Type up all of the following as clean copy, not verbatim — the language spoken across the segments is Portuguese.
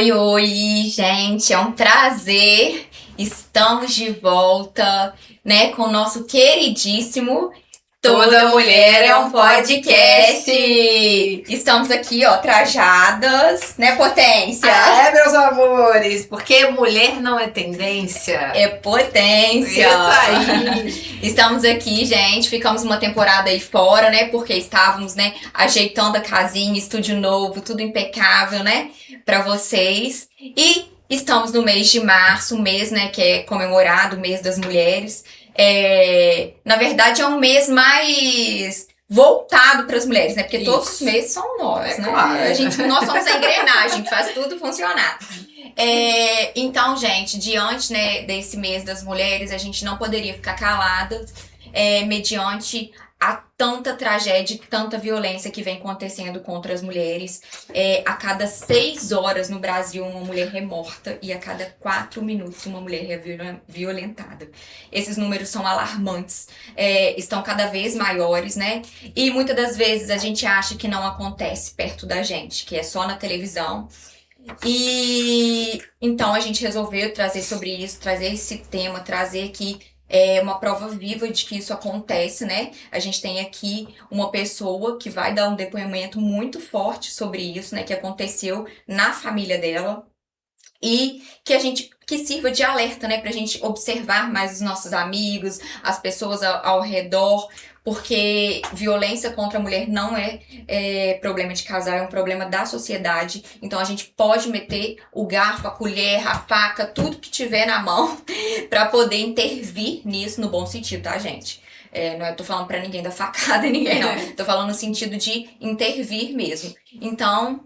Oi, oi, gente, é um prazer. Estamos de volta, né, com o nosso queridíssimo Toda Mulher é um Podcast. Estamos aqui, ó, trajadas, né, Potência? Meus amores, porque mulher não é tendência. É potência. Isso aí. Estamos aqui, gente, ficamos uma temporada aí fora, né, porque estávamos, né, ajeitando a casinha, estúdio novo, tudo impecável, né, pra vocês. E estamos no mês de março, um mês, né, que é comemorado, o mês das mulheres. Na verdade, é um mês mais voltado para as mulheres, né? Porque Isso. todos os meses são nós, né? Claro. Nós somos a engrenagem que faz tudo funcionar. Então, gente, diante, né, desse mês das mulheres, a gente não poderia ficar calada, mediante a tanta tragédia, tanta violência que vem acontecendo contra as mulheres. A cada 6 horas no Brasil, uma mulher é morta e a cada 4 minutos uma mulher é violentada. Esses números são alarmantes, estão cada vez maiores, né? E muitas das vezes a gente acha que não acontece perto da gente, que é só na televisão. E então a gente resolveu trazer sobre isso, trazer esse tema, trazer aqui uma prova viva de que isso acontece, né? A gente tem aqui uma pessoa que vai dar um depoimento muito forte sobre isso, né? Que aconteceu na família dela. E que sirva de alerta, né? Pra gente observar mais os nossos amigos, as pessoas ao redor. Porque violência contra a mulher não é problema de casal, é um problema da sociedade. Então a gente pode meter o garfo, a colher, a faca, tudo que tiver na mão pra poder intervir nisso no bom sentido, tá, gente? Não eu tô falando pra ninguém dar facada em ninguém, não. Tô falando no sentido de intervir mesmo. Então,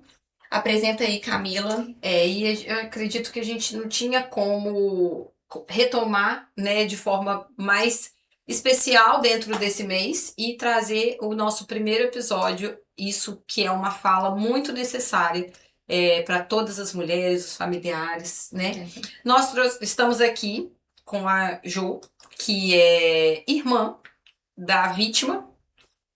apresenta aí, Camila. E eu acredito que a gente não tinha como retomar, né, de forma mais especial dentro desse mês e trazer o nosso primeiro episódio, isso que é uma fala muito necessária para todas as mulheres, os familiares, né? Nós estamos aqui com a Jo, que é irmã da vítima,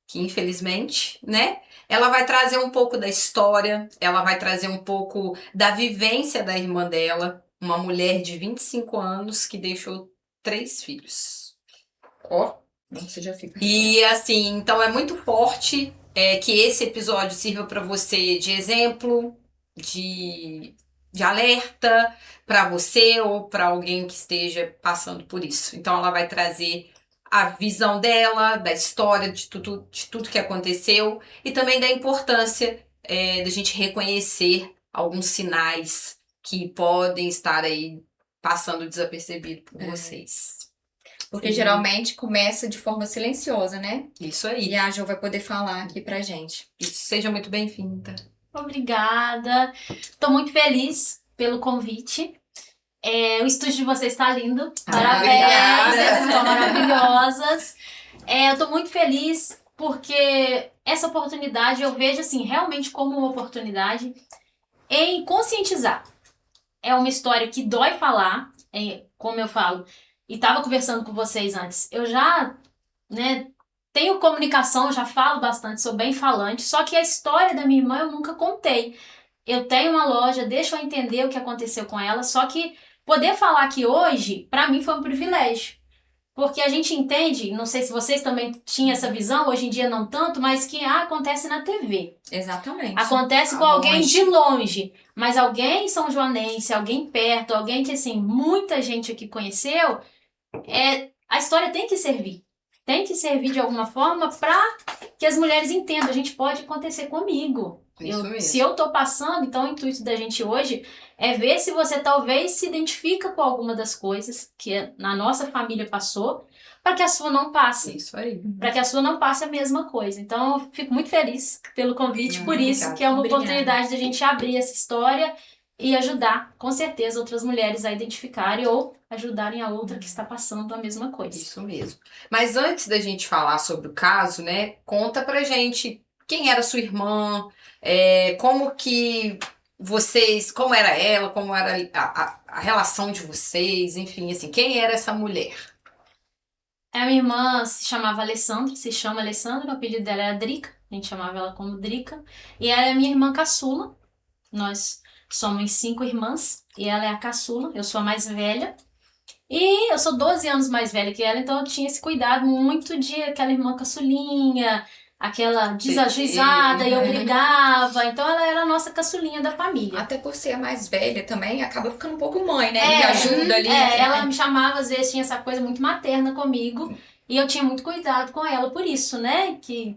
que infelizmente, né? Ela vai trazer um pouco da história, ela vai trazer um pouco da vivência da irmã dela, uma mulher de 25 anos que deixou 3 filhos. Ó, Você já fica. e assim, então é muito forte que esse episódio sirva para você de exemplo, de alerta para você ou para alguém que esteja passando por isso. Então ela vai trazer a visão dela, da história, de tudo que aconteceu e também da importância da gente reconhecer alguns sinais que podem estar aí passando desapercebido por vocês. Porque geralmente começa de forma silenciosa, né? Isso aí. E a Jo vai poder falar aqui pra gente. Seja muito bem-vinda. Obrigada. Tô muito feliz pelo convite. O estúdio de vocês está lindo. Parabéns, obrigada. vocês estão maravilhosas. Eu tô muito feliz porque essa oportunidade eu vejo assim realmente como uma oportunidade em conscientizar. É uma história que dói falar, como eu falo, e tava conversando com vocês antes. Eu já, né, tenho comunicação, eu já falo bastante, sou bem falante, só que a história da minha irmã eu nunca contei. Eu tenho uma loja, deixa eu entender o que aconteceu com ela, só que poder falar aqui hoje, pra mim foi um privilégio. Porque a gente entende, não sei se vocês também tinham essa visão, hoje em dia não tanto, mas que acontece na TV. Exatamente. Acontece com alguém de longe, mas alguém são joanense, alguém perto, alguém que assim, muita gente aqui conheceu, a história tem que servir. Tem que servir de alguma forma para que as mulheres entendam, a gente pode acontecer comigo. Se eu tô passando, então o intuito da gente hoje é ver se você talvez se identifica com alguma das coisas que na nossa família passou, para que a sua não passe. Isso aí. Para que a sua não passe a mesma coisa. Então eu fico muito feliz pelo convite, por isso obrigada. que é uma oportunidade de a gente abrir essa história e ajudar, com certeza, outras mulheres a identificarem ou ajudarem a outra que está passando a mesma coisa. Isso mesmo. Mas antes da gente falar sobre o caso, né, conta pra gente quem era sua irmã, como que vocês, como era ela, como era a relação de vocês, enfim, assim, quem era essa mulher? A minha irmã se chamava Alessandra, se chama Alessandra, o apelido dela era Drica, a gente chamava ela como Drica, e ela é minha irmã caçula. Nós Somos 5 irmãs e ela é a caçula, eu sou a mais velha. E eu sou 12 anos mais velha que ela, então eu tinha esse cuidado muito de aquela irmã caçulinha, aquela desajuizada, e eu brigava. Então ela era a nossa caçulinha da família. Até por ser a mais velha também, acaba ficando um pouco mãe, né? Que ajuda ali. Ela me chamava, às vezes tinha essa coisa muito materna comigo, e eu tinha muito cuidado com ela por isso, né? Que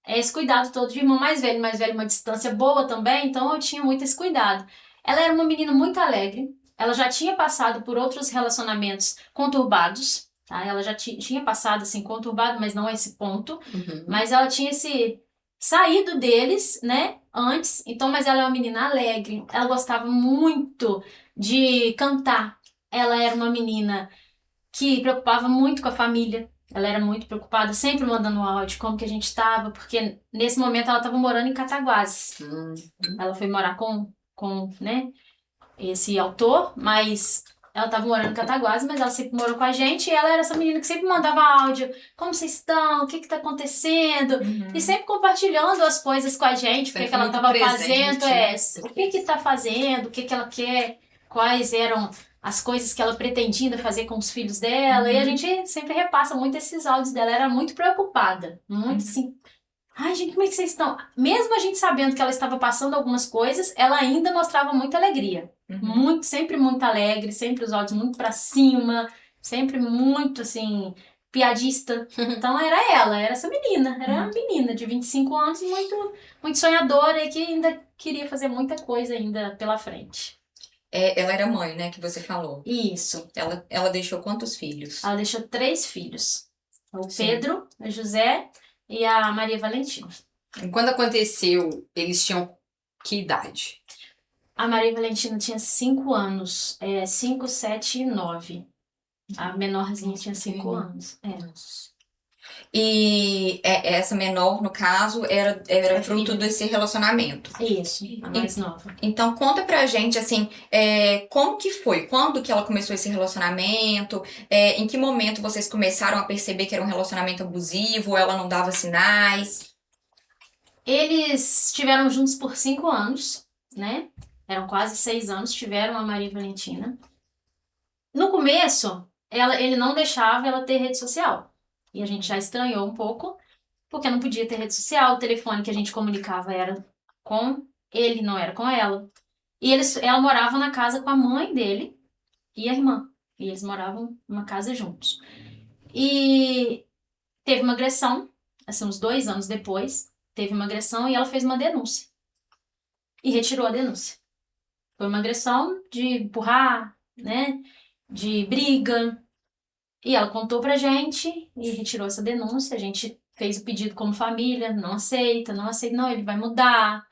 é esse cuidado todo de irmão mais velho, uma distância boa também, então eu tinha muito esse cuidado. Ela era uma menina muito alegre, ela já tinha passado por outros relacionamentos conturbados, tá? Ela já tinha passado, assim, conturbado, mas não a esse ponto. Mas ela tinha saído deles, né, antes. Então, mas ela é uma menina alegre, ela gostava muito de cantar. Ela era uma menina que preocupava muito com a família. Ela era muito preocupada, sempre mandando áudio, como que a gente estava, porque nesse momento ela estava morando em Cataguases. Ela foi morar com né, esse autor, mas ela estava morando em Cataguases, mas ela sempre morou com a gente, e ela era essa menina que sempre mandava áudio, como vocês estão, o que está acontecendo, e sempre compartilhando as coisas com a gente, o que ela estava fazendo, o que está fazendo, o que ela quer, quais eram as coisas que ela pretendia fazer com os filhos dela, e a gente sempre repassa muito esses áudios dela. Ela era muito preocupada, muito assim, ai gente, como é que vocês estão? Mesmo a gente sabendo que ela estava passando algumas coisas, ela ainda mostrava muita alegria, sempre muito alegre, sempre os áudios muito pra cima, sempre muito assim, piadista. Então era essa menina, era uma menina de 25 anos, muito, muito sonhadora e que ainda queria fazer muita coisa ainda pela frente. Ela era mãe, né, que você falou. Isso. Ela deixou quantos filhos? Ela deixou 3 filhos. O Pedro, o José e a Maria Valentina. E quando aconteceu, eles tinham que idade? A Maria Valentina tinha 5 anos. 5, 7 e 9. A menorzinha tinha 5 anos. E essa menor, no caso, era fruto desse relacionamento. Isso, a mais nova. Então, conta pra gente, assim, como que foi? Quando que ela começou esse relacionamento? Em que momento vocês começaram a perceber que era um relacionamento abusivo? Ela não dava sinais? Eles estiveram juntos por 5 anos, né? Eram quase 6 anos, tiveram a Maria Valentina. No começo, ele não deixava ela ter rede social. E a gente já estranhou um pouco, porque não podia ter rede social, o telefone que a gente comunicava era com ele, não era com ela. E ela morava na casa com a mãe dele e a irmã. E eles moravam numa casa juntos. E teve uma agressão, assim, uns 2 anos depois, teve uma agressão e ela fez uma denúncia. E retirou a denúncia. Foi uma agressão de empurrar, né, de briga. E ela contou pra gente e retirou essa denúncia. A gente fez o pedido como família, não aceita, não, ele vai mudar.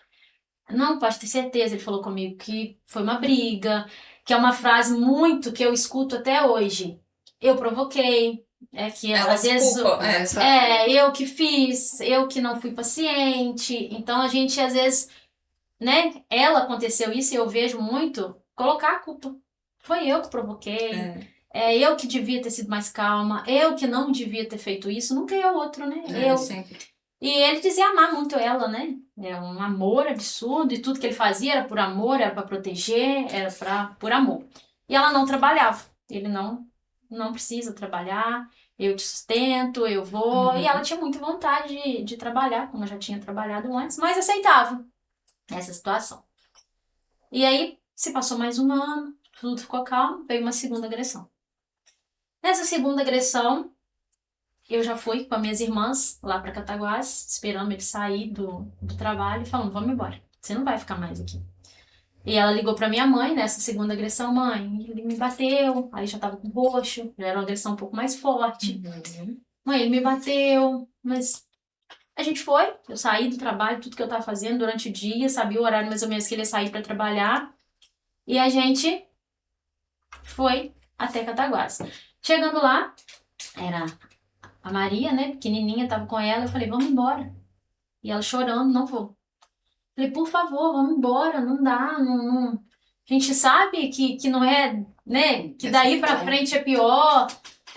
Não, pode ter certeza, ele falou comigo que foi uma briga, que é uma frase muito que eu escuto até hoje. Eu provoquei, que Ela às vezes culpa, eu que fiz, eu que não fui paciente. Então a gente às vezes, né, aconteceu isso e eu vejo muito colocar a culpa. Foi eu que provoquei. Eu que devia ter sido mais calma, eu que não devia ter feito isso, nunca é o outro, né? Sempre. E ele dizia amar muito ela, né? É um amor absurdo e tudo que ele fazia era por amor, era pra proteger, era por amor. E ela não trabalhava, ele não precisa trabalhar, eu te sustento, eu vou. E ela tinha muita vontade de trabalhar, como eu já tinha trabalhado antes, mas aceitava essa situação. E aí se passou mais um ano, tudo ficou calmo, veio uma segunda agressão. Nessa segunda agressão, eu já fui com as minhas irmãs lá pra Cataguases, esperando ele sair do trabalho, falando, vamos embora, você não vai ficar mais aqui. E ela ligou pra minha mãe nessa segunda agressão, mãe, ele me bateu, aí já tava com roxo, já era uma agressão um pouco mais forte. Mãe, ele me bateu, mas a gente foi, eu saí do trabalho, tudo que eu tava fazendo durante o dia, sabia o horário mais ou menos que ele ia sair pra trabalhar, e a gente foi até Cataguases. Chegando lá, era a Maria, né, pequenininha, tava com ela, eu falei, vamos embora. E ela chorando, não vou. Falei, por favor, vamos embora, não dá, não. A gente sabe que não é, né, que daí pra frente é pior,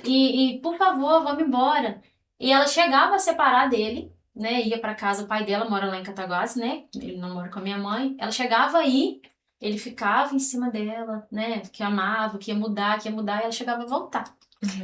e por favor, vamos embora. E ela chegava a separar dele, né, ia pra casa, o pai dela mora lá em Cataguases, né, ele não mora com a minha mãe, ela chegava aí, ele ficava em cima dela, né? Que amava, que ia mudar, e ela chegava a voltar.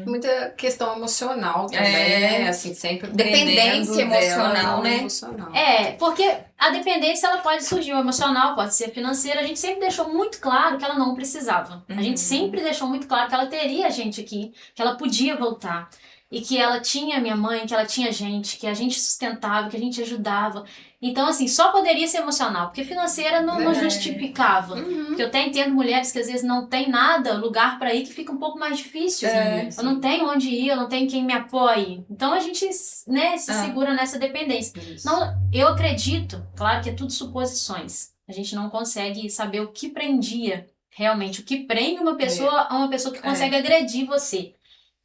Muita questão emocional também, né? Assim, sempre Dependência dependendo emocional, dela, né? Emocional. Porque a dependência, ela pode surgir, o emocional pode ser financeira. A gente sempre deixou muito claro que ela não precisava. A gente sempre deixou muito claro que ela teria a gente aqui, que ela podia voltar. E que ela tinha minha mãe, que ela tinha gente, que a gente sustentava, que a gente ajudava. Então, assim, só poderia ser emocional, porque financeira não justificava. Porque eu até entendo mulheres que às vezes não tem nada, lugar pra ir, que fica um pouco mais difícil. Eu não tenho onde ir, eu não tenho quem me apoie. Então a gente, né, se segura nessa dependência. Não, eu acredito, claro que é tudo suposições. A gente não consegue saber o que prendia realmente, o que prende uma pessoa a uma pessoa que consegue agredir você.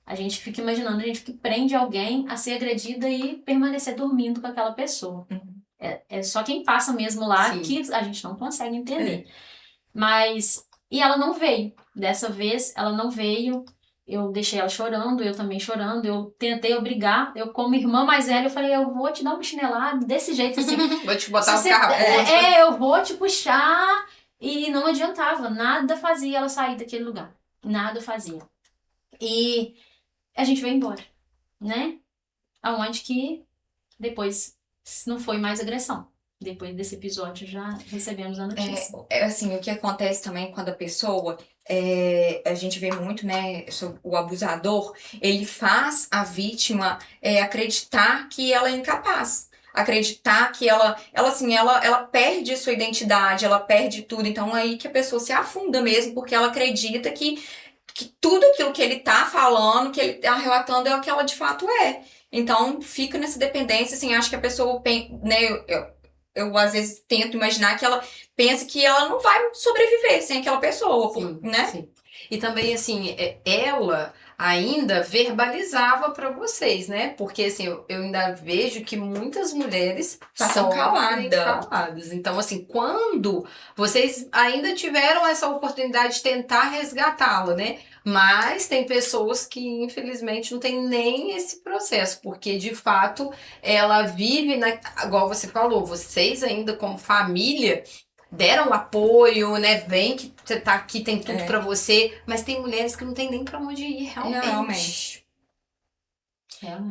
A gente fica imaginando, o que prende alguém a ser agredida e permanecer dormindo com aquela pessoa. É só quem passa mesmo lá que a gente não consegue entender. Mas, e ela não veio. Dessa vez, ela não veio. Eu deixei ela chorando, eu também chorando. Eu tentei obrigar. Eu, como irmã mais velha, eu falei, eu vou te dar uma chinelada desse jeito, assim. Vou te botar no carro. Eu vou te puxar. E não adiantava. Nada fazia ela sair daquele lugar. Nada fazia. E a gente veio embora, né? Aonde que depois não foi mais agressão. Depois desse episódio já recebemos a notícia. Assim, o que acontece também quando a pessoa, a gente vê muito, né, o abusador, ele faz a vítima acreditar que ela é incapaz. Acreditar que ela perde sua identidade, ela perde tudo. Então, aí que a pessoa se afunda mesmo, porque ela acredita que tudo aquilo que ele tá falando, que ele tá relatando, é o que ela de fato é. Então, fica nessa dependência, assim, acho que a pessoa, né, eu às vezes tento imaginar que ela pensa que ela não vai sobreviver sem aquela pessoa, né? Sim. E também, assim, ela ainda verbalizava para vocês, né? Porque, assim, eu ainda vejo que muitas mulheres Passam caladas. Então, assim, quando vocês ainda tiveram essa oportunidade de tentar resgatá-la, né? Mas tem pessoas que, infelizmente, não tem nem esse processo, porque, de fato, ela vive, igual você falou, vocês ainda como família deram apoio, né? Vem que você tá aqui, tem tudo pra você. Mas tem mulheres que não tem nem pra onde ir, realmente.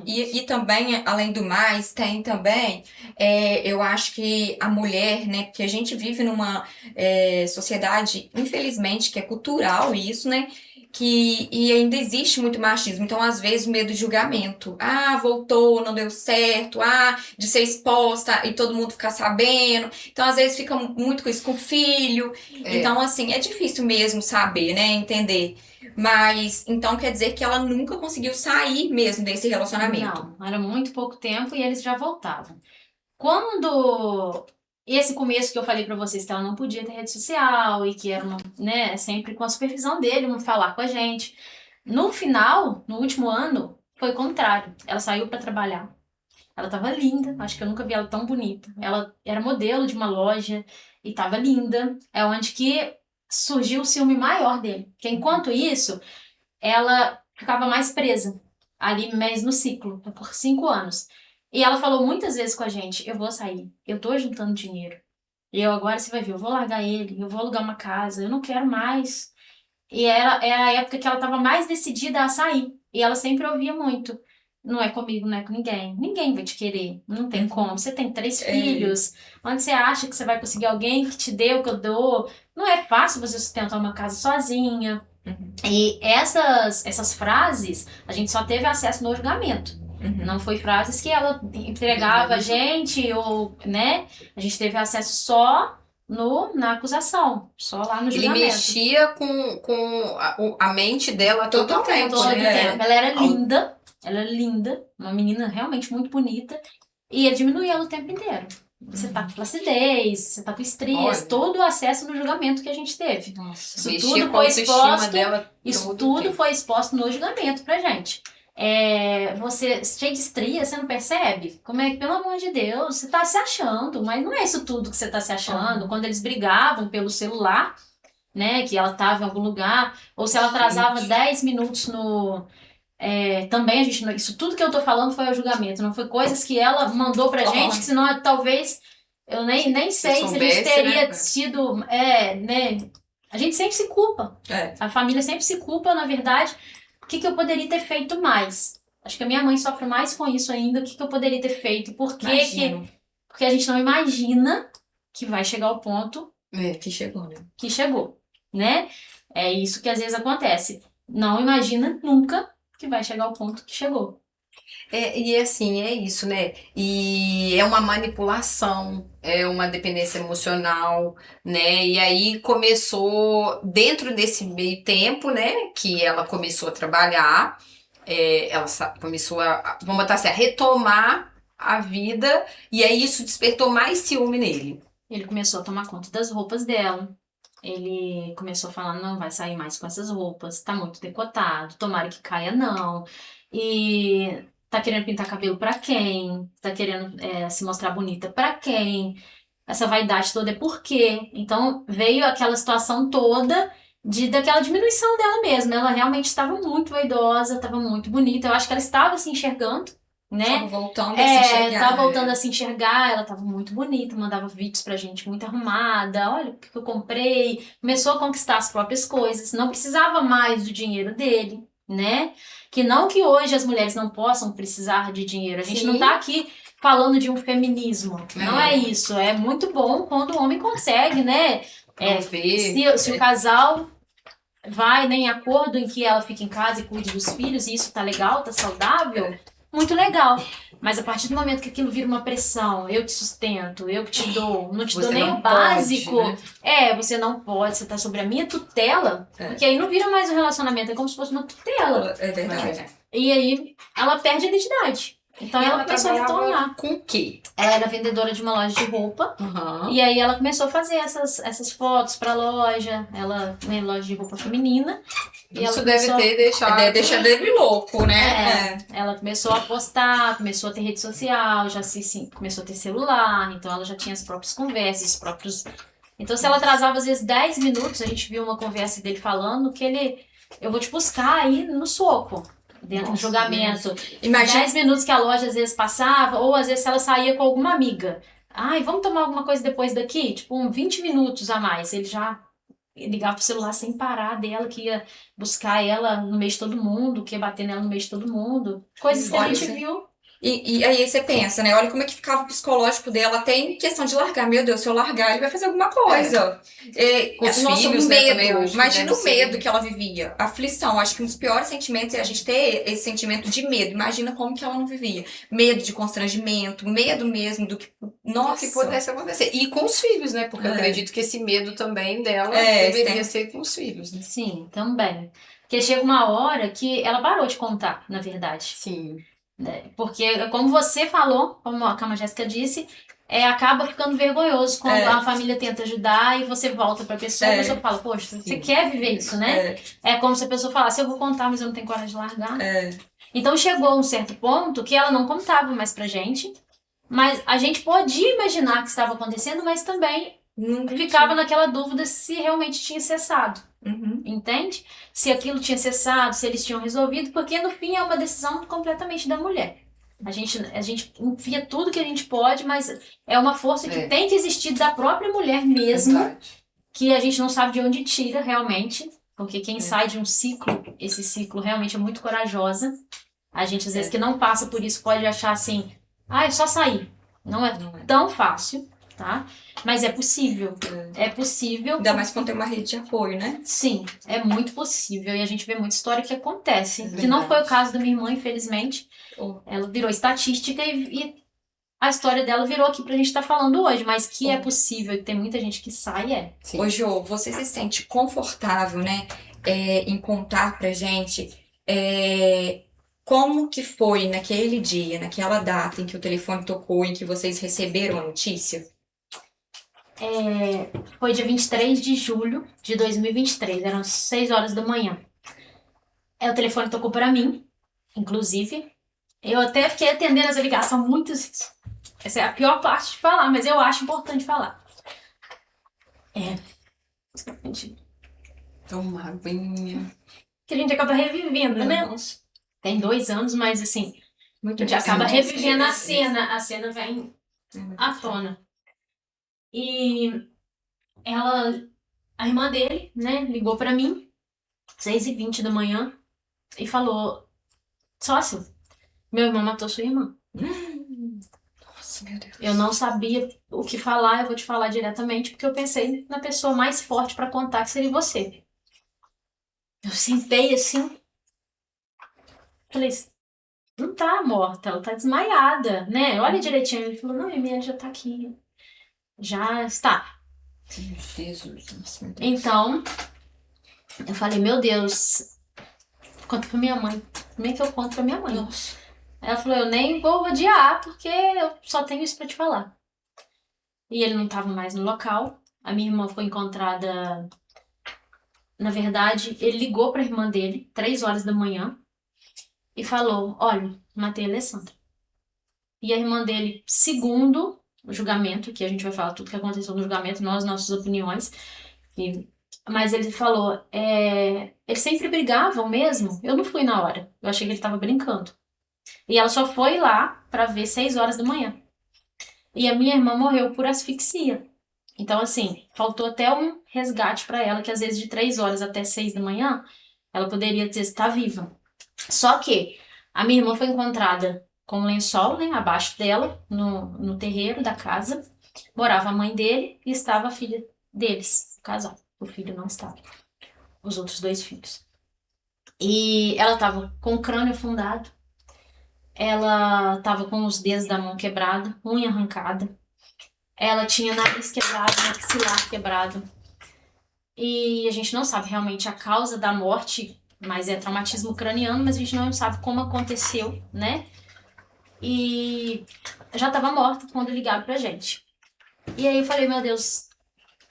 E também, além do mais, tem também, eu acho que a mulher, né? Porque a gente vive numa sociedade, infelizmente, que é cultural isso, né? E ainda existe muito machismo. Então, às vezes, o medo de julgamento. Ah, voltou, não deu certo. Ah, de ser exposta e todo mundo ficar sabendo. Então, às vezes, fica muito com isso com o filho. Então, assim, é difícil mesmo saber, né? Entender. Mas, então, quer dizer que ela nunca conseguiu sair mesmo desse relacionamento. Não, era muito pouco tempo e eles já voltavam. Quando... Esse começo que eu falei pra vocês que ela não podia ter rede social e que era né, sempre com a supervisão dele, não falar com a gente. No final, no último ano, foi o contrário. Ela saiu pra trabalhar. Ela tava linda, acho que eu nunca vi ela tão bonita. Ela era modelo de uma loja e tava linda. É onde que surgiu o ciúme maior dele. Porque enquanto isso, ela ficava mais presa ali mesmo no ciclo, por 5 anos. E ela falou muitas vezes com a gente, eu vou sair, eu tô juntando dinheiro. E eu agora, você vai ver, eu vou largar ele, eu vou alugar uma casa, eu não quero mais. E era a época que ela tava mais decidida a sair. E ela sempre ouvia muito, não é comigo, não é com ninguém. Ninguém vai te querer, não tem como. Você tem 3 filhos, onde você acha que você vai conseguir alguém que te dê o que eu dou? Não é fácil você sustentar uma casa sozinha. E essas frases, a gente só teve acesso no julgamento. Não foi frases que ela entregava a gente, ou, né? A gente teve acesso só na acusação, só lá no julgamento. Ele mexia com a mente dela todo o tempo. Ela era linda, uma menina realmente muito bonita, e ele diminuía ela o tempo inteiro. Você tá com flacidez, você tá com estrias, todo o acesso no julgamento que a gente teve. Nossa, isso tudo foi exposto, foi exposto no julgamento pra gente. Você cheio de estria, você não percebe? Como é que, pelo amor de Deus, você tá se achando, mas não é isso tudo que você tá se achando. Quando eles brigavam pelo celular, né, que ela tava em algum lugar, ou se ela atrasava 10 minutos também a gente, isso tudo que eu tô falando foi o julgamento, não foi coisas que ela mandou pra gente, que senão talvez Eu nem sei se a gente soubesse, teria né? sido, né? A gente sempre se culpa. É. A família sempre se culpa, na verdade. O que eu poderia ter feito mais? Acho que a minha mãe sofre mais com isso ainda. O que eu poderia ter feito? Imagino Porque a gente não imagina que vai chegar ao ponto que chegou, né? que chegou, né? É isso que às vezes acontece. Não imagina nunca que vai chegar ao ponto que chegou. E assim, é isso, né? E é uma manipulação, é uma dependência emocional, né? E aí começou, dentro desse meio tempo, né? Que ela começou a trabalhar, ela começou vamos botar assim, a retomar a vida, e aí isso despertou mais ciúme nele. Ele começou a tomar conta das roupas dela. Ele começou a falar, não vai sair mais com essas roupas, tá muito decotado, tomara que caia não. E tá querendo pintar cabelo pra quem? Tá querendo se mostrar bonita pra quem? Essa vaidade toda é por quê? Então veio aquela situação toda daquela diminuição dela mesma. Ela realmente estava muito vaidosa, estava muito bonita. Eu acho que ela estava se enxergando, né? Tava voltando a se enxergar. Tava voltando a se enxergar, ela tava muito bonita, mandava vídeos pra gente muito arrumada, olha o que eu comprei, começou a conquistar as próprias coisas, não precisava mais do dinheiro dele, né? Que não que hoje as mulheres não possam precisar de dinheiro, a gente Sim. não tá aqui falando de um feminismo, não é isso, é muito bom quando o homem consegue, né? Se o casal vai em acordo em que ela fique em casa e cuide dos filhos, e isso tá legal, tá saudável, muito legal. Mas a partir do momento que aquilo vira uma pressão, eu te sustento, eu que te dou, não te dou nem o básico. Pode, né? Você não pode, você tá sobre a minha tutela, porque aí não vira mais um relacionamento, é como se fosse uma tutela. É verdade. E aí ela perde a identidade. Então ela começou a retornar. Com o quê? Ela era vendedora de uma loja de roupa. Uhum. E aí ela começou a fazer essas fotos pra loja. Ela tem loja de roupa feminina. E Isso ela deve ter deixado... Deve deixar dele louco, né? Ela começou a postar, começou a ter rede social, começou a ter celular. Então ela já tinha as próprias conversas, os próprios... Então se ela atrasava às vezes 10 minutos, a gente viu uma conversa dele falando que eu vou te buscar aí no soco. Dentro do julgamento. Imagina 10 minutos que a loja às vezes passava, ou às vezes ela saía com alguma amiga. Ai, vamos tomar alguma coisa depois daqui? Tipo, 20 minutos a mais. Ele já ligava pro celular sem parar dela, que ia buscar ela no meio de todo mundo, que ia bater nela no meio de todo mundo. Coisas que a gente viu. E aí você pensa, né? Olha como é que ficava o psicológico dela, até em questão de largar. Meu Deus, se eu largar, ele vai fazer alguma coisa. Com os nosso filhos, né, também, eu medo. acho que Imagina deve o medo ser. que ela vivia. A aflição. Acho que um dos piores sentimentos é a gente ter esse sentimento de medo. Imagina como que ela não vivia. Medo de constrangimento, medo mesmo do que... Nossa, Que pudesse acontecer. E com os filhos, né? Porque eu acredito que esse medo também dela deveria ser com os filhos, né? Sim, também. Porque chega uma hora que ela parou de contar, na verdade. Sim. Porque, como você falou, como a Jéssica disse, acaba ficando vergonhoso quando a família tenta ajudar e você volta pra pessoa e a pessoa fala, poxa, você quer viver isso, né? É como se a pessoa falasse, eu vou contar, mas eu não tenho coragem de largar. Então chegou a um certo ponto que ela não contava mais pra gente, mas a gente podia imaginar que estava acontecendo, mas também ficava naquela dúvida se realmente tinha cessado. Entende? Se aquilo tinha cessado, se eles tinham resolvido, porque no fim é uma decisão completamente da mulher. A gente enfia tudo que a gente pode, mas é uma força que tem que existir da própria mulher mesmo, que a gente não sabe de onde tira realmente, porque quem sai de um ciclo, esse ciclo realmente é muito corajosa. A gente às vezes que não passa por isso pode achar assim, é só sair. Não é tão fácil, tá? Mas é possível. É possível. Ainda mais quando tem uma rede de apoio, né? Sim, é muito possível. E a gente vê muita história que acontece. Que não foi o caso da minha irmã, infelizmente. Ela virou estatística e a história dela virou aqui pra gente estar falando hoje. Mas que é possível, que tem muita gente que sai, Sim. Ô, Jô, você se sente confortável, né? Em contar pra gente como que foi naquele dia, naquela data em que o telefone tocou, em que vocês receberam a notícia? Foi dia 23 de julho de 2023, eram 6 horas da manhã. O telefone tocou para mim, inclusive. Eu até fiquei atendendo essa ligação muitas vezes. Essa é a pior parte de falar, mas eu acho importante falar. Toma uma aguinha. Que a gente acaba revivendo, né? Tem 2 anos, mas assim, a gente acaba revivendo a cena vem à tona. E a irmã dele, né, ligou pra mim, 6h20 da manhã, e falou: sócio, meu irmão matou sua irmã. Nossa, meu Deus. Eu não sabia o que falar, eu vou te falar diretamente, porque eu pensei na pessoa mais forte pra contar, que seria você. Eu sentei assim, falei: não tá morta, ela tá desmaiada, né? Olha direitinho. Ele falou: não, a minha já tá aqui. Já está. Jesus, nossa, meu Deus. Então, eu falei: meu Deus, conta pra minha mãe. Como é que eu conto pra minha mãe? Nossa. Ela falou: eu nem vou adiar, porque eu só tenho isso pra te falar. E ele não tava mais no local. A minha irmã foi encontrada. Na verdade, ele ligou pra irmã dele, 3h da manhã, e falou: olha, matei a Alessandra. E a irmã dele, segundo o julgamento, que a gente vai falar tudo que aconteceu no julgamento, nossas opiniões, mas ele falou: eles sempre brigavam mesmo. Eu não fui na hora, eu achei que ele tava brincando. E ela só foi lá pra ver 6h da manhã. E a minha irmã morreu por asfixia. Então, assim, faltou até um resgate pra ela, que às vezes de 3h até 6 da manhã, ela poderia estar viva. Só que a minha irmã foi encontrada com um lençol, né, abaixo dela, no terreiro da casa. Morava a mãe dele e estava a filha deles, o casal. O filho não estava. Os outros 2 filhos. E ela estava com o crânio afundado. Ela estava com os dedos da mão quebrada, unha arrancada. Ela tinha nariz quebrado, maxilar quebrado. E a gente não sabe realmente a causa da morte, mas é traumatismo craniano, mas a gente não sabe como aconteceu, né? E já estava morta quando ligaram pra gente. E aí eu falei: meu Deus,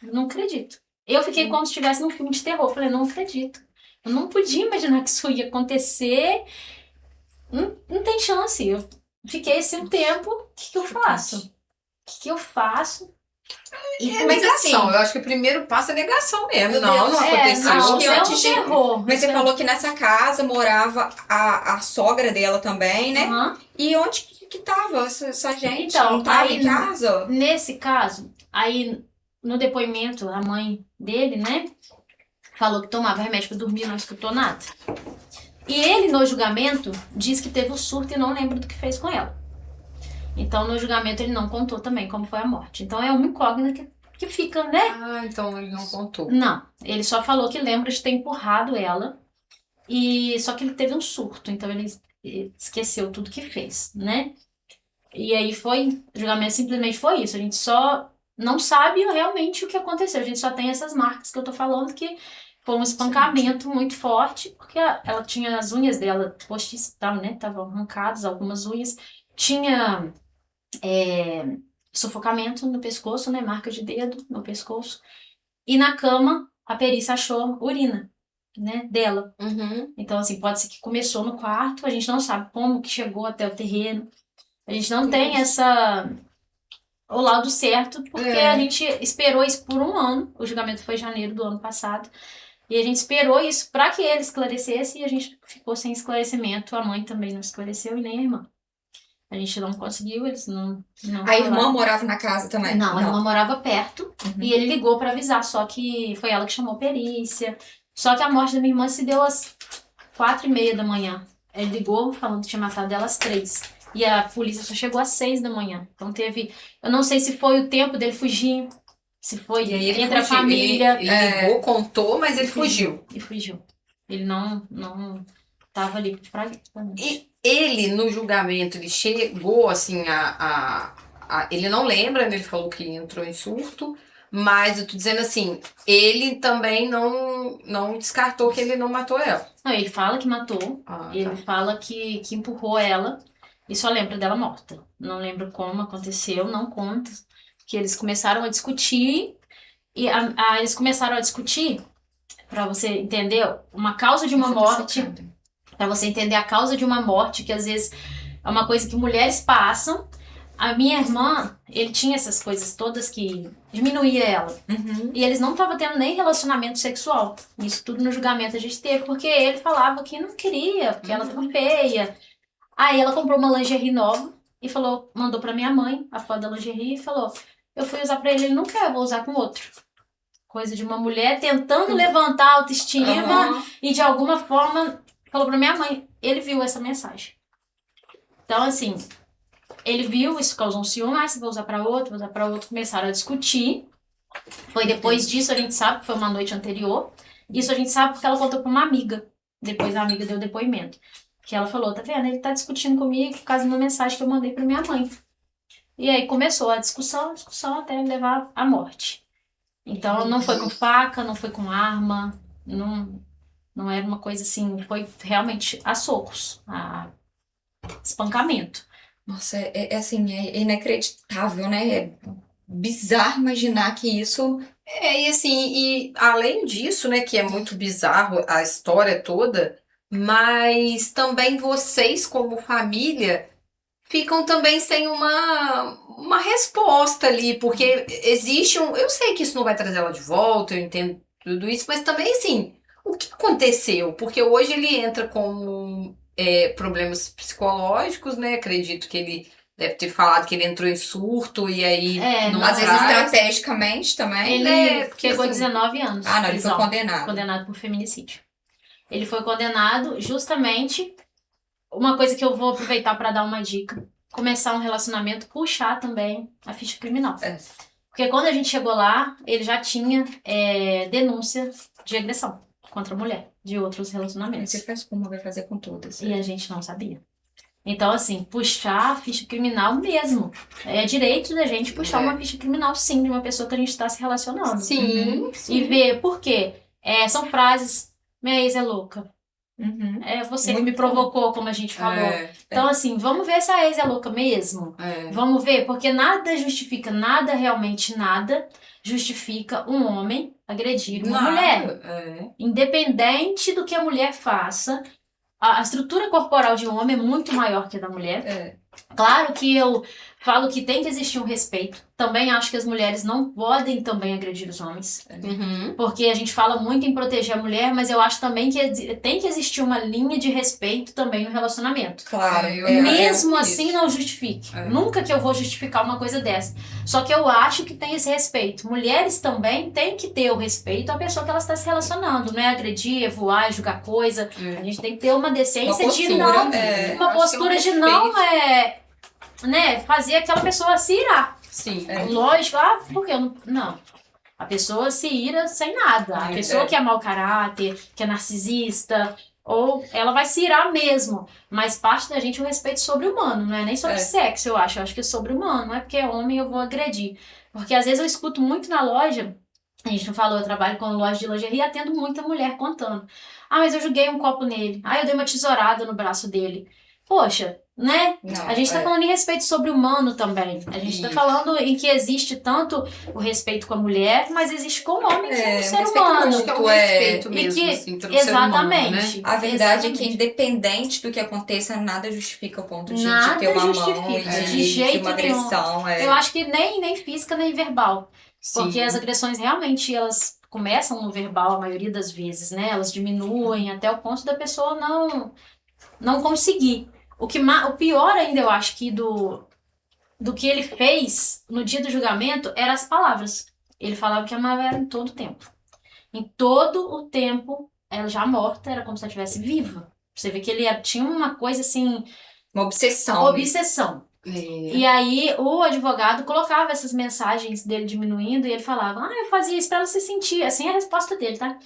não acredito. Eu fiquei como se estivesse num filme de terror. Eu falei: não acredito. Eu não podia imaginar que isso ia acontecer. Não tem chance. Eu fiquei assim um tempo. O que eu faço? O que eu faço? Mas negação, eu acho que o primeiro passo é negação mesmo. Não aconteceu. Acho que antes de... terror. Mas você falou que nessa casa morava a sogra dela também, né? Uhum. E onde que tava essa gente? Então, não tava aí, em casa? Nesse caso, aí no depoimento, a mãe dele, né, falou que tomava remédio pra dormir, não escutou nada. E ele, no julgamento, diz que teve o surto e não lembra do que fez com ela. Então, no julgamento, ele não contou também como foi a morte. Então, é uma incógnita que fica, né? Ah, então ele não contou. Não, ele só falou que lembra de ter empurrado ela, e só que ele teve um surto, então ele esqueceu tudo que fez, né? E aí o julgamento simplesmente foi isso. A gente só não sabe realmente o que aconteceu. A gente só tem essas marcas que eu tô falando, que foi um espancamento muito forte, porque ela tinha as unhas dela postiças, né? Estavam arrancadas algumas unhas. Tinha sufocamento no pescoço, né? Marca de dedo no pescoço. E na cama, a perícia achou urina, né? Dela. Uhum. Então, assim, pode ser que começou no quarto, a gente não sabe como que chegou até o terreno. A gente não tem o laudo certo, porque a gente esperou isso por 1 ano. O julgamento foi em janeiro do ano passado. E a gente esperou isso para que ele esclarecesse, e a gente ficou sem esclarecimento. A mãe também não esclareceu e nem a irmã. A gente não conseguiu, eles não A irmã falaram. morava na casa também? Não, a irmã morava perto. Uhum. E ele ligou para avisar, só que foi ela que chamou a perícia. Só que a morte da minha irmã se deu às 4h30 da manhã. Ele ligou falando que tinha matado ela às 3. E a polícia só chegou às 6 da manhã. Então teve... Eu não sei se foi o tempo dele fugir, se foi E aí ele entre a fugiu. família. Ele ligou, contou, mas ele fugiu. E fugiu. Ele não tava ali pra... E ele, no julgamento, ele chegou, assim, ele não lembra, né? Ele falou que entrou em surto, mas eu tô dizendo assim, ele também não descartou que ele não matou ela. Não, ele fala que matou, ele fala que empurrou ela, e só lembra dela morta. Não lembra como aconteceu, não conta. Que eles começaram a discutir, e eles começaram a discutir, pra você entender, uma causa de uma morte... Pra você entender a causa de uma morte, que às vezes é uma coisa que mulheres passam. A minha irmã, ele tinha essas coisas todas que diminuía ela. Uhum. E eles não estavam tendo nem relacionamento sexual. Isso tudo no julgamento a gente teve, porque ele falava que não queria, porque ela estava feia. Aí ela comprou uma lingerie nova e mandou pra minha mãe a foto da lingerie e falou: Eu fui usar pra ele não quer, eu vou usar com outro. Coisa de uma mulher tentando levantar a autoestima e de alguma forma falou pra minha mãe. Ele viu essa mensagem. Então, assim, ele viu, isso causou um ciúme, você vai usar pra outro, vou usar pra outro. Começaram a discutir. Foi depois disso, a gente sabe que foi uma noite anterior. Isso a gente sabe porque ela contou pra uma amiga. Depois a amiga deu depoimento. Que ela falou, tá vendo? Ele tá discutindo comigo por causa de uma mensagem que eu mandei pra minha mãe. E aí começou a discussão até levar à morte. Então não foi com faca, não foi com arma, não era uma coisa assim, foi realmente a socos, a espancamento. Nossa, assim, é inacreditável, né? É bizarro imaginar que isso. E assim, e além disso, né, que é muito bizarro a história toda, mas também vocês, como família, ficam também sem uma resposta ali, porque existe um. Eu sei que isso não vai trazer ela de volta, eu entendo tudo isso, mas também assim, o que aconteceu? Porque hoje ele entra com problemas psicológicos, né? Acredito que ele deve ter falado que ele entrou em surto e aí não Às vezes atrás. estrategicamente também. Ele porque, pegou assim, 19 anos. Ah, não, ele foi prisão. condenado. Condenado por feminicídio. Ele foi condenado justamente, uma coisa que eu vou aproveitar para dar uma dica, começar um relacionamento, puxar também a ficha criminal. Porque quando a gente chegou lá, ele já tinha denúncia de agressão contra a mulher, de outros relacionamentos. Você faz como vai fazer com todas. E a gente não sabia. Então, assim, puxar a ficha criminal mesmo. É direito da gente puxar uma ficha criminal, sim, de uma pessoa que a gente está se relacionando. Sim, E ver por quê. São frases, minha ex é louca. É você que Muito me provocou, como a gente falou. Então, assim, vamos ver se a ex é louca mesmo. Vamos ver, porque nada justifica, nada, realmente nada, justifica um homem agredir uma mulher. Independente do que a mulher faça, a estrutura corporal de um homem é muito maior que a da mulher. Claro que eu falo que tem que existir um respeito. Também acho que as mulheres não podem também agredir os homens. Porque a gente fala muito em proteger a mulher, mas eu acho também que tem que existir uma linha de respeito também no relacionamento. Claro. Mesmo assim, não justifique. Nunca que eu vou justificar uma coisa dessa. Só que eu acho que tem esse respeito. Mulheres também têm que ter o respeito à pessoa que ela está se relacionando. Não é agredir, é voar, julgar coisa. A gente tem que ter uma decência de não... uma postura de não fazer aquela pessoa se irar. Sim. Lógico, porque eu não... Não. A pessoa se ira sem nada. A pessoa que é mau caráter, que é narcisista, ou ela vai se irar mesmo. Mas parte da gente é o respeito sobre-humano, não é nem sobre sexo, eu acho. Eu acho que é sobre-humano, não é porque é homem eu vou agredir. Porque às vezes eu escuto muito na loja, a gente não falou, eu trabalho com loja de lingerie e atendo muita mulher contando. Mas eu joguei um copo nele. Eu dei uma tesourada no braço dele. Poxa, né? Não, a gente tá falando em respeito sobre-humano também. A gente tá falando em que existe tanto o respeito com a mulher, mas existe com o homem como ser humano. Que é um respeito mesmo, assim, pelo ser humano, né? A verdade é que independente do que aconteça, nada justifica o ponto de ter uma mão e de jeito uma agressão. Eu acho que nem física, nem verbal. Sim. Porque as agressões realmente, elas começam no verbal a maioria das vezes, né? Elas diminuem até o ponto da pessoa não conseguir. O pior ainda, eu acho que do que ele fez no dia do julgamento eram as palavras. Ele falava que amava ela em todo o tempo. Em todo o tempo, ela já morta, era como se ela estivesse viva. Você vê que ele tinha uma coisa assim... Uma obsessão. E aí o advogado colocava essas mensagens dele diminuindo e ele falava, eu fazia isso pra ela se sentir. Assim é a resposta dele, tá?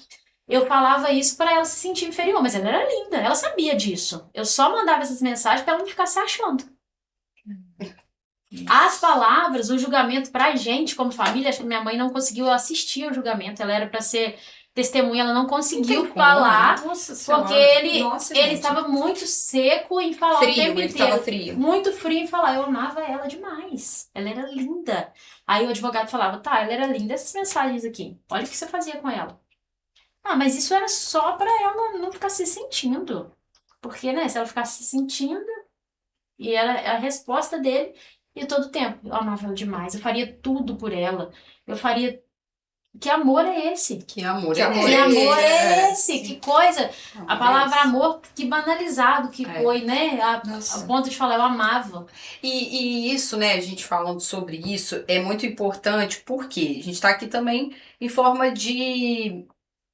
Eu falava isso pra ela se sentir inferior, mas ela era linda, ela sabia disso. Eu só mandava essas mensagens pra ela não ficar se achando. As palavras, o julgamento pra gente como família, acho que minha mãe não conseguiu assistir ao julgamento, ela era pra ser testemunha, ela não conseguiu falar, porque ele estava muito seco em falar o tempo inteiro. Muito frio em falar, eu amava ela demais, ela era linda. Aí o advogado falava, ela era linda, essas mensagens aqui, olha o que você fazia com ela. Mas isso era só pra ela não ficar se sentindo. Porque, né, se ela ficasse se sentindo, e era a resposta dele, e todo tempo, eu amava ela demais, eu faria tudo por ela, eu faria... Que amor é esse? Que amor é esse? Que coisa. A palavra Deus. amor, que banalizado que foi, né? Nossa. A ponto de falar, eu amava. E isso, né, a gente falando sobre isso, é muito importante porque a gente está aqui também em forma de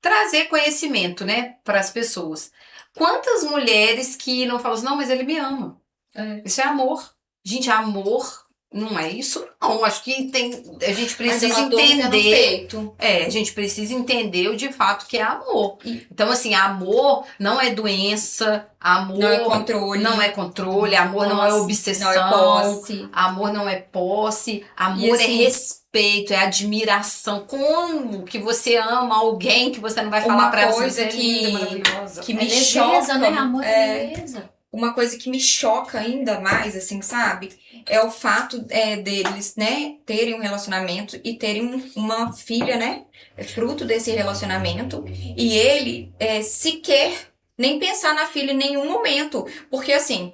trazer conhecimento, né, para as pessoas. Quantas mulheres que não falam assim, não, mas ele me ama. Isso é amor. Gente, amor não é isso, não. Acho que a gente Mas é precisa uma dor que é no entender. peito. A gente precisa entender o de fato que é amor. E- Então, assim, amor não é doença, amor Não é controle. não é controle, amor não é Posse, obsessão, Não é posse. amor não é posse, amor E é assim- respeito, é admiração. Como que você ama alguém que você não vai falar Uma pra ela assim, coisa "Você é linda, que- maravilhosa"? que É me leveza, choca. né? Amor é leveza. Uma coisa que me choca ainda mais, assim, sabe? É o fato deles, né, terem um relacionamento e terem uma filha, né? É fruto desse relacionamento. E ele sequer nem pensar na filha em nenhum momento. Porque assim,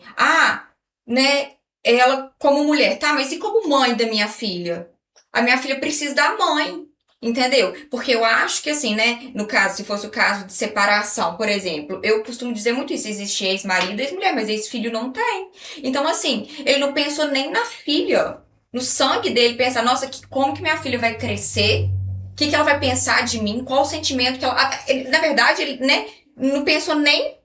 né, ela como mulher, tá, mas e como mãe da minha filha? A minha filha precisa da mãe. Entendeu? Porque eu acho que assim, né? No caso, se fosse o caso de separação, por exemplo, eu costumo dizer muito isso: existe ex-marido e ex-mulher, mas ex-filho não tem. Então, assim, ele não pensou nem na filha. No sangue dele, pensa, nossa, como que minha filha vai crescer? O que ela vai pensar de mim? Qual o sentimento que ela. Na verdade, ele, né, não pensou nem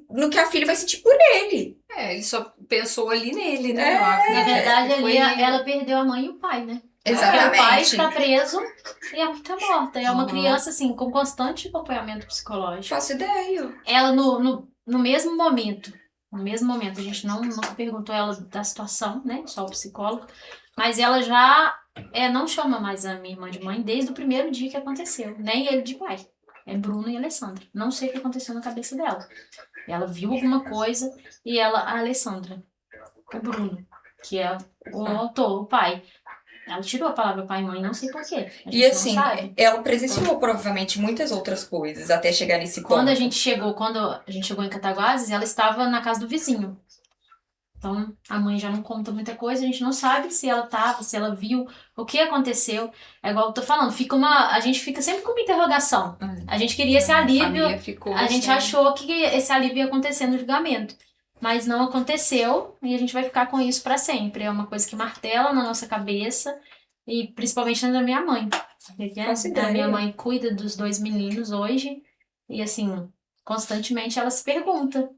no que a filha vai sentir por ele. Ele só pensou ali nele, né? É. Eu acredito Na verdade, que ali foi- ela perdeu a mãe e o pai, né? Exatamente. Porque o pai está preso e a mãe está morta. É uma Uhum. criança, assim, com constante acompanhamento psicológico. Faço ideia. Ela, no mesmo momento, a gente nunca perguntou ela da situação, né? Só o psicólogo. Mas ela já não chama mais a minha irmã de mãe desde o primeiro dia que aconteceu. Nem ele de pai. É Bruno e Alessandra. Não sei o que aconteceu na cabeça dela. Ela viu alguma coisa e a Alessandra, o Bruno, que é o autor, o pai. Ela tirou a palavra pai e mãe, não sei porquê. A gente E assim, não sabe. ela presenciou provavelmente muitas outras coisas até chegar nesse ponto. Quando a gente chegou em Cataguases, ela estava na casa do vizinho. Então, a mãe já não conta muita coisa, a gente não sabe se ela estava, se ela viu, o que aconteceu. É igual eu tô falando, a gente fica sempre com uma interrogação. A gente queria esse A alívio, família ficou a gente assim. achou que esse alívio ia acontecer no julgamento. Mas não aconteceu e a gente vai ficar com isso para sempre. É uma coisa que martela na nossa cabeça e principalmente na da minha mãe. Porque Faço a ideia. minha mãe cuida dos 2 meninos hoje e assim, constantemente ela se pergunta.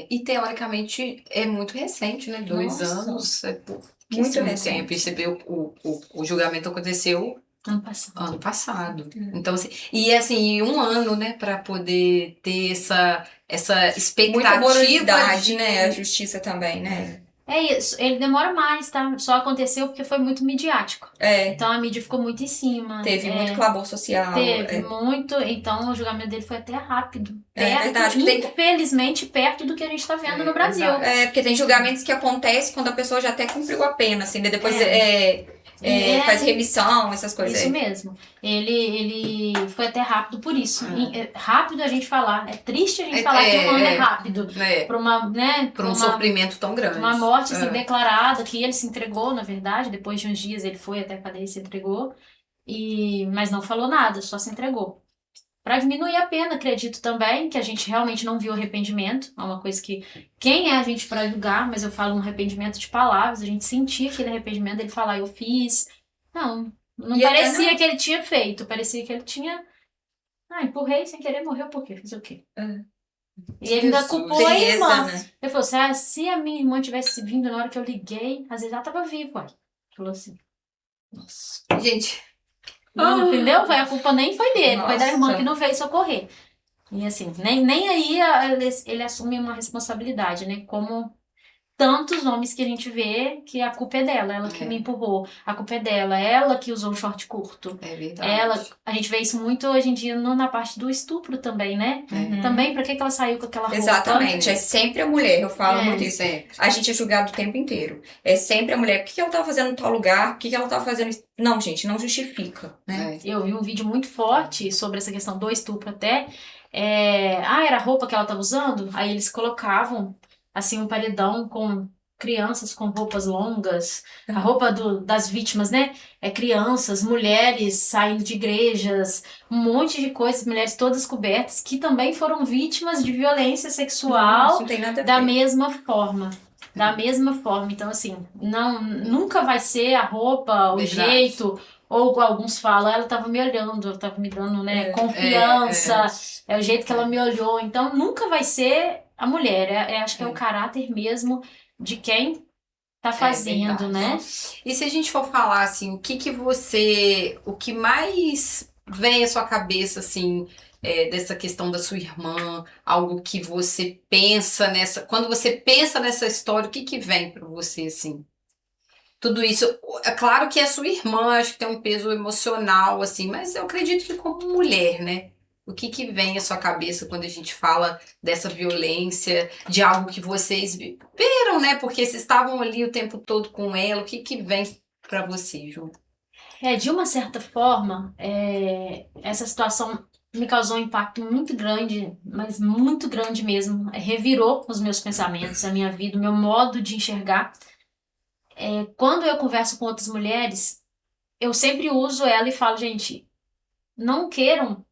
E teoricamente é muito recente, né? 2 Nossa. anos. Muito Muito recente. tempo. E você vê o julgamento aconteceu Ano passado. ano passado. Então, assim, e assim, 1 ano, né, para poder ter essa Muita expectativa morosidade, de... né? A justiça também, né? É isso, ele demora mais, tá? Só aconteceu porque foi muito midiático. Então a mídia ficou muito em cima. Teve muito clamor social. Teve muito, então o julgamento dele foi até rápido. É verdade, porque Infelizmente, perto do que a gente tá vendo no Brasil. exato. Porque tem julgamentos que acontecem quando a pessoa já até cumpriu a pena, assim, né? Depois faz remissão, essas coisas. Isso mesmo. Ele foi até rápido por isso. Rápido a gente falar. É triste a gente falar que 1 ano é rápido. Para Pra um sofrimento tão grande. uma morte assim, declarada, que ele se entregou, na verdade. Depois de uns dias ele foi até a cadeia e se entregou. Mas não falou nada, só se entregou. Para diminuir a pena, acredito também que a gente realmente não viu arrependimento. É uma coisa que... Quem é a gente para julgar? Mas eu falo um arrependimento de palavras. A gente sentia aquele arrependimento dele falar, eu fiz. Não E parecia até que ele tinha feito. Parecia que ele tinha... empurrei sem querer, morreu por quê? Fiz o quê? E ele ainda Jesus. culpou a irmã. né? Ele falou assim, se a minha irmã tivesse vindo na hora que eu liguei, às vezes ela tava viva. Ele falou assim. Nossa. Gente, Entendeu? A culpa nem foi dele, foi da irmã Nossa. que não veio socorrer. E assim, nem aí ele assume uma responsabilidade, né? Como tantos homens que a gente vê que a culpa é dela, ela que me empurrou, a culpa é dela, ela que usou o short curto. é verdade. A gente vê isso muito hoje em dia na parte do estupro também, né? Também, pra que ela saiu com aquela roupa? Exatamente, é sempre a mulher, eu falo muito isso. Sempre. A gente é julgado o tempo inteiro. É sempre a mulher. O que ela tá fazendo em tal lugar? O que ela tá fazendo? Não, gente, não justifica, né? Eu vi um vídeo muito forte sobre essa questão do estupro até. Era a roupa que ela tava usando? Aí eles colocavam, assim, um paredão com crianças com roupas longas, a roupa das vítimas, né? Crianças, mulheres saindo de igrejas, um monte de coisas, mulheres todas cobertas, que também foram vítimas de violência Isso sexual não tem nada a da ver. mesma forma. Da mesma forma. Então, assim, nunca vai ser a roupa, o Verdade. jeito, ou alguns falam, ela tava me olhando, ela tava me dando, né, confiança, é o jeito que ela me olhou. Então, nunca vai ser a mulher. Acho que é o caráter mesmo de quem tá fazendo, verdade. né? E se a gente for falar assim, o que mais vem à sua cabeça assim, dessa questão da sua irmã, algo que você pensa quando você pensa nessa história, o que vem para você assim? Tudo isso, é claro que é sua irmã, acho que tem um peso emocional assim, mas eu acredito que como mulher, né? O que vem à sua cabeça quando a gente fala dessa violência, de algo que vocês viram, né? Porque vocês estavam ali o tempo todo com ela. O que vem pra você, Ju? De uma certa forma, essa situação me causou um impacto muito grande, mas muito grande mesmo. Revirou os meus pensamentos, a minha vida, o meu modo de enxergar. Quando eu converso com outras mulheres, eu sempre uso ela e falo, gente, não queiram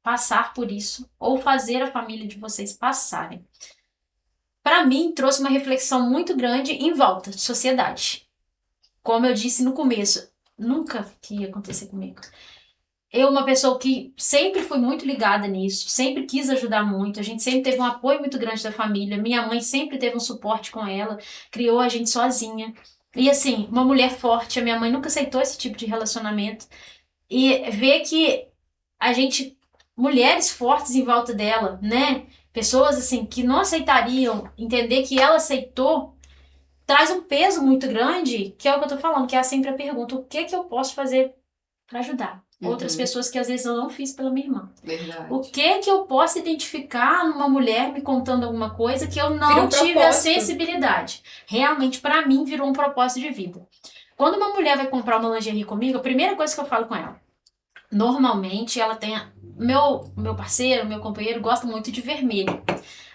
passar por isso ou fazer a família de vocês passarem. Para mim, trouxe uma reflexão muito grande em volta de sociedade. Como eu disse no começo, nunca que ia acontecer comigo. Eu, uma pessoa que sempre fui muito ligada nisso, sempre quis ajudar muito, a gente sempre teve um apoio muito grande da família, minha mãe sempre teve um suporte com ela, criou a gente sozinha. E assim, uma mulher forte, a minha mãe nunca aceitou esse tipo de relacionamento. E ver que a gente, mulheres fortes em volta dela, né? Pessoas assim que não aceitariam, entender que ela aceitou, traz um peso muito grande, que é o que eu tô falando, que é sempre a pergunta, o que que eu posso fazer para ajudar outras pessoas que às vezes eu não fiz pela minha irmã? Verdade. O que que eu posso identificar numa mulher me contando alguma coisa que eu Vira não um tive a propósito. sensibilidade? Realmente, para mim, virou um propósito de vida. Quando uma mulher vai comprar uma lingerie comigo, a primeira coisa que eu falo com ela, normalmente ela tem. Meu parceiro, meu companheiro gosta muito de vermelho.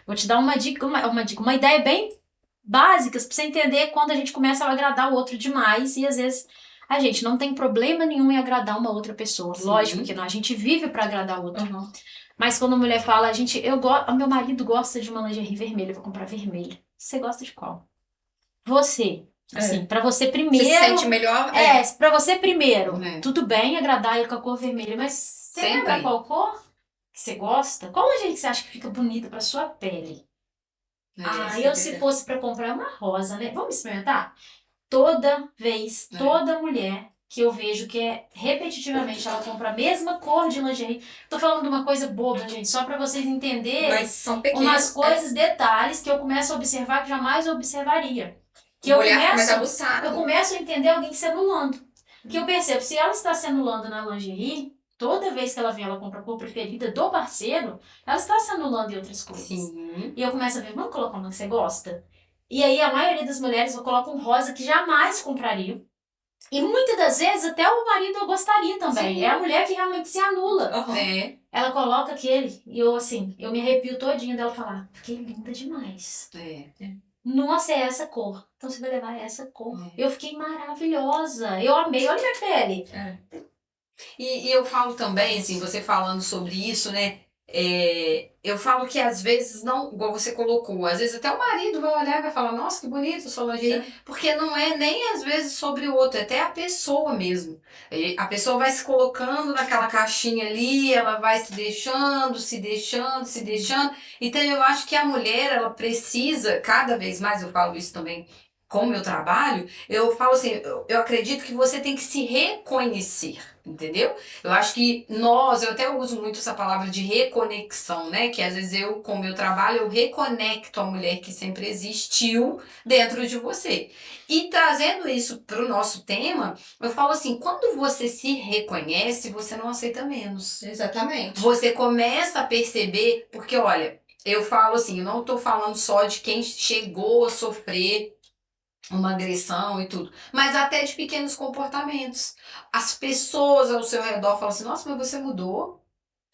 Vou te dar uma dica, uma ideia bem básica pra você entender quando a gente começa a agradar o outro demais e às vezes a gente não tem problema nenhum em agradar uma outra pessoa. Sim. Lógico que não, a gente vive pra agradar o outro. Mas quando a mulher fala, meu marido gosta de uma lingerie vermelha, eu vou comprar vermelho. Você gosta de qual? Você. Assim, pra você Você primeiro. se sente melhor? Pra você primeiro. É. Tudo bem agradar ele com a cor vermelha, mas você Sempre. lembra qual cor que você gosta? Qual lingerie que você acha que fica bonita pra sua pele? Se fosse pra comprar uma rosa, né? Vamos experimentar? Toda vez, toda mulher que eu vejo que repetitivamente ela compra a mesma cor de lingerie. Tô falando de uma coisa boba, gente, só pra vocês entenderem Mas são pequenos. umas coisas, detalhes que eu começo a observar que jamais eu observaria. Que O olhar fica mais aguçado. eu começo a entender alguém se anulando. Que eu percebo, se ela está se anulando na lingerie, toda vez que ela vem, ela compra a cor preferida do parceiro, ela está se anulando em outras coisas. Sim. E eu começo a ver, vamos colocar uma que você gosta? E aí a maioria das mulheres coloca um rosa que jamais comprariam. E muitas das vezes até o marido gostaria também. Sim. É a mulher que realmente se anula. É. Ela coloca aquele, e eu me arrepio todinha dela falar, fiquei linda demais. Nossa, é essa cor. Então você vai levar essa cor. Eu fiquei maravilhosa. Eu amei. Olha minha pele. E eu falo também, assim, você falando sobre isso, né? Eu falo que às vezes não, igual você colocou, às vezes até o marido vai olhar e vai falar, nossa, que bonito sua lingerie, porque não é nem às vezes sobre o outro, é até a pessoa mesmo. A pessoa vai se colocando naquela caixinha ali, ela vai se deixando. Então eu acho que a mulher, ela precisa, cada vez mais, eu falo isso também com o meu trabalho, eu falo assim, eu acredito que você tem que se reconhecer, entendeu? Eu acho que eu até uso muito essa palavra de reconexão, né? Que às vezes eu, com o meu trabalho, eu reconecto a mulher que sempre existiu dentro de você. E trazendo isso para o nosso tema, eu falo assim, quando você se reconhece, você não aceita menos. Exatamente. Você começa a perceber, porque olha, eu falo assim, eu não estou falando só de quem chegou a sofrer uma agressão e tudo, mas até de pequenos comportamentos. As pessoas ao seu redor falam assim, nossa, mas você mudou.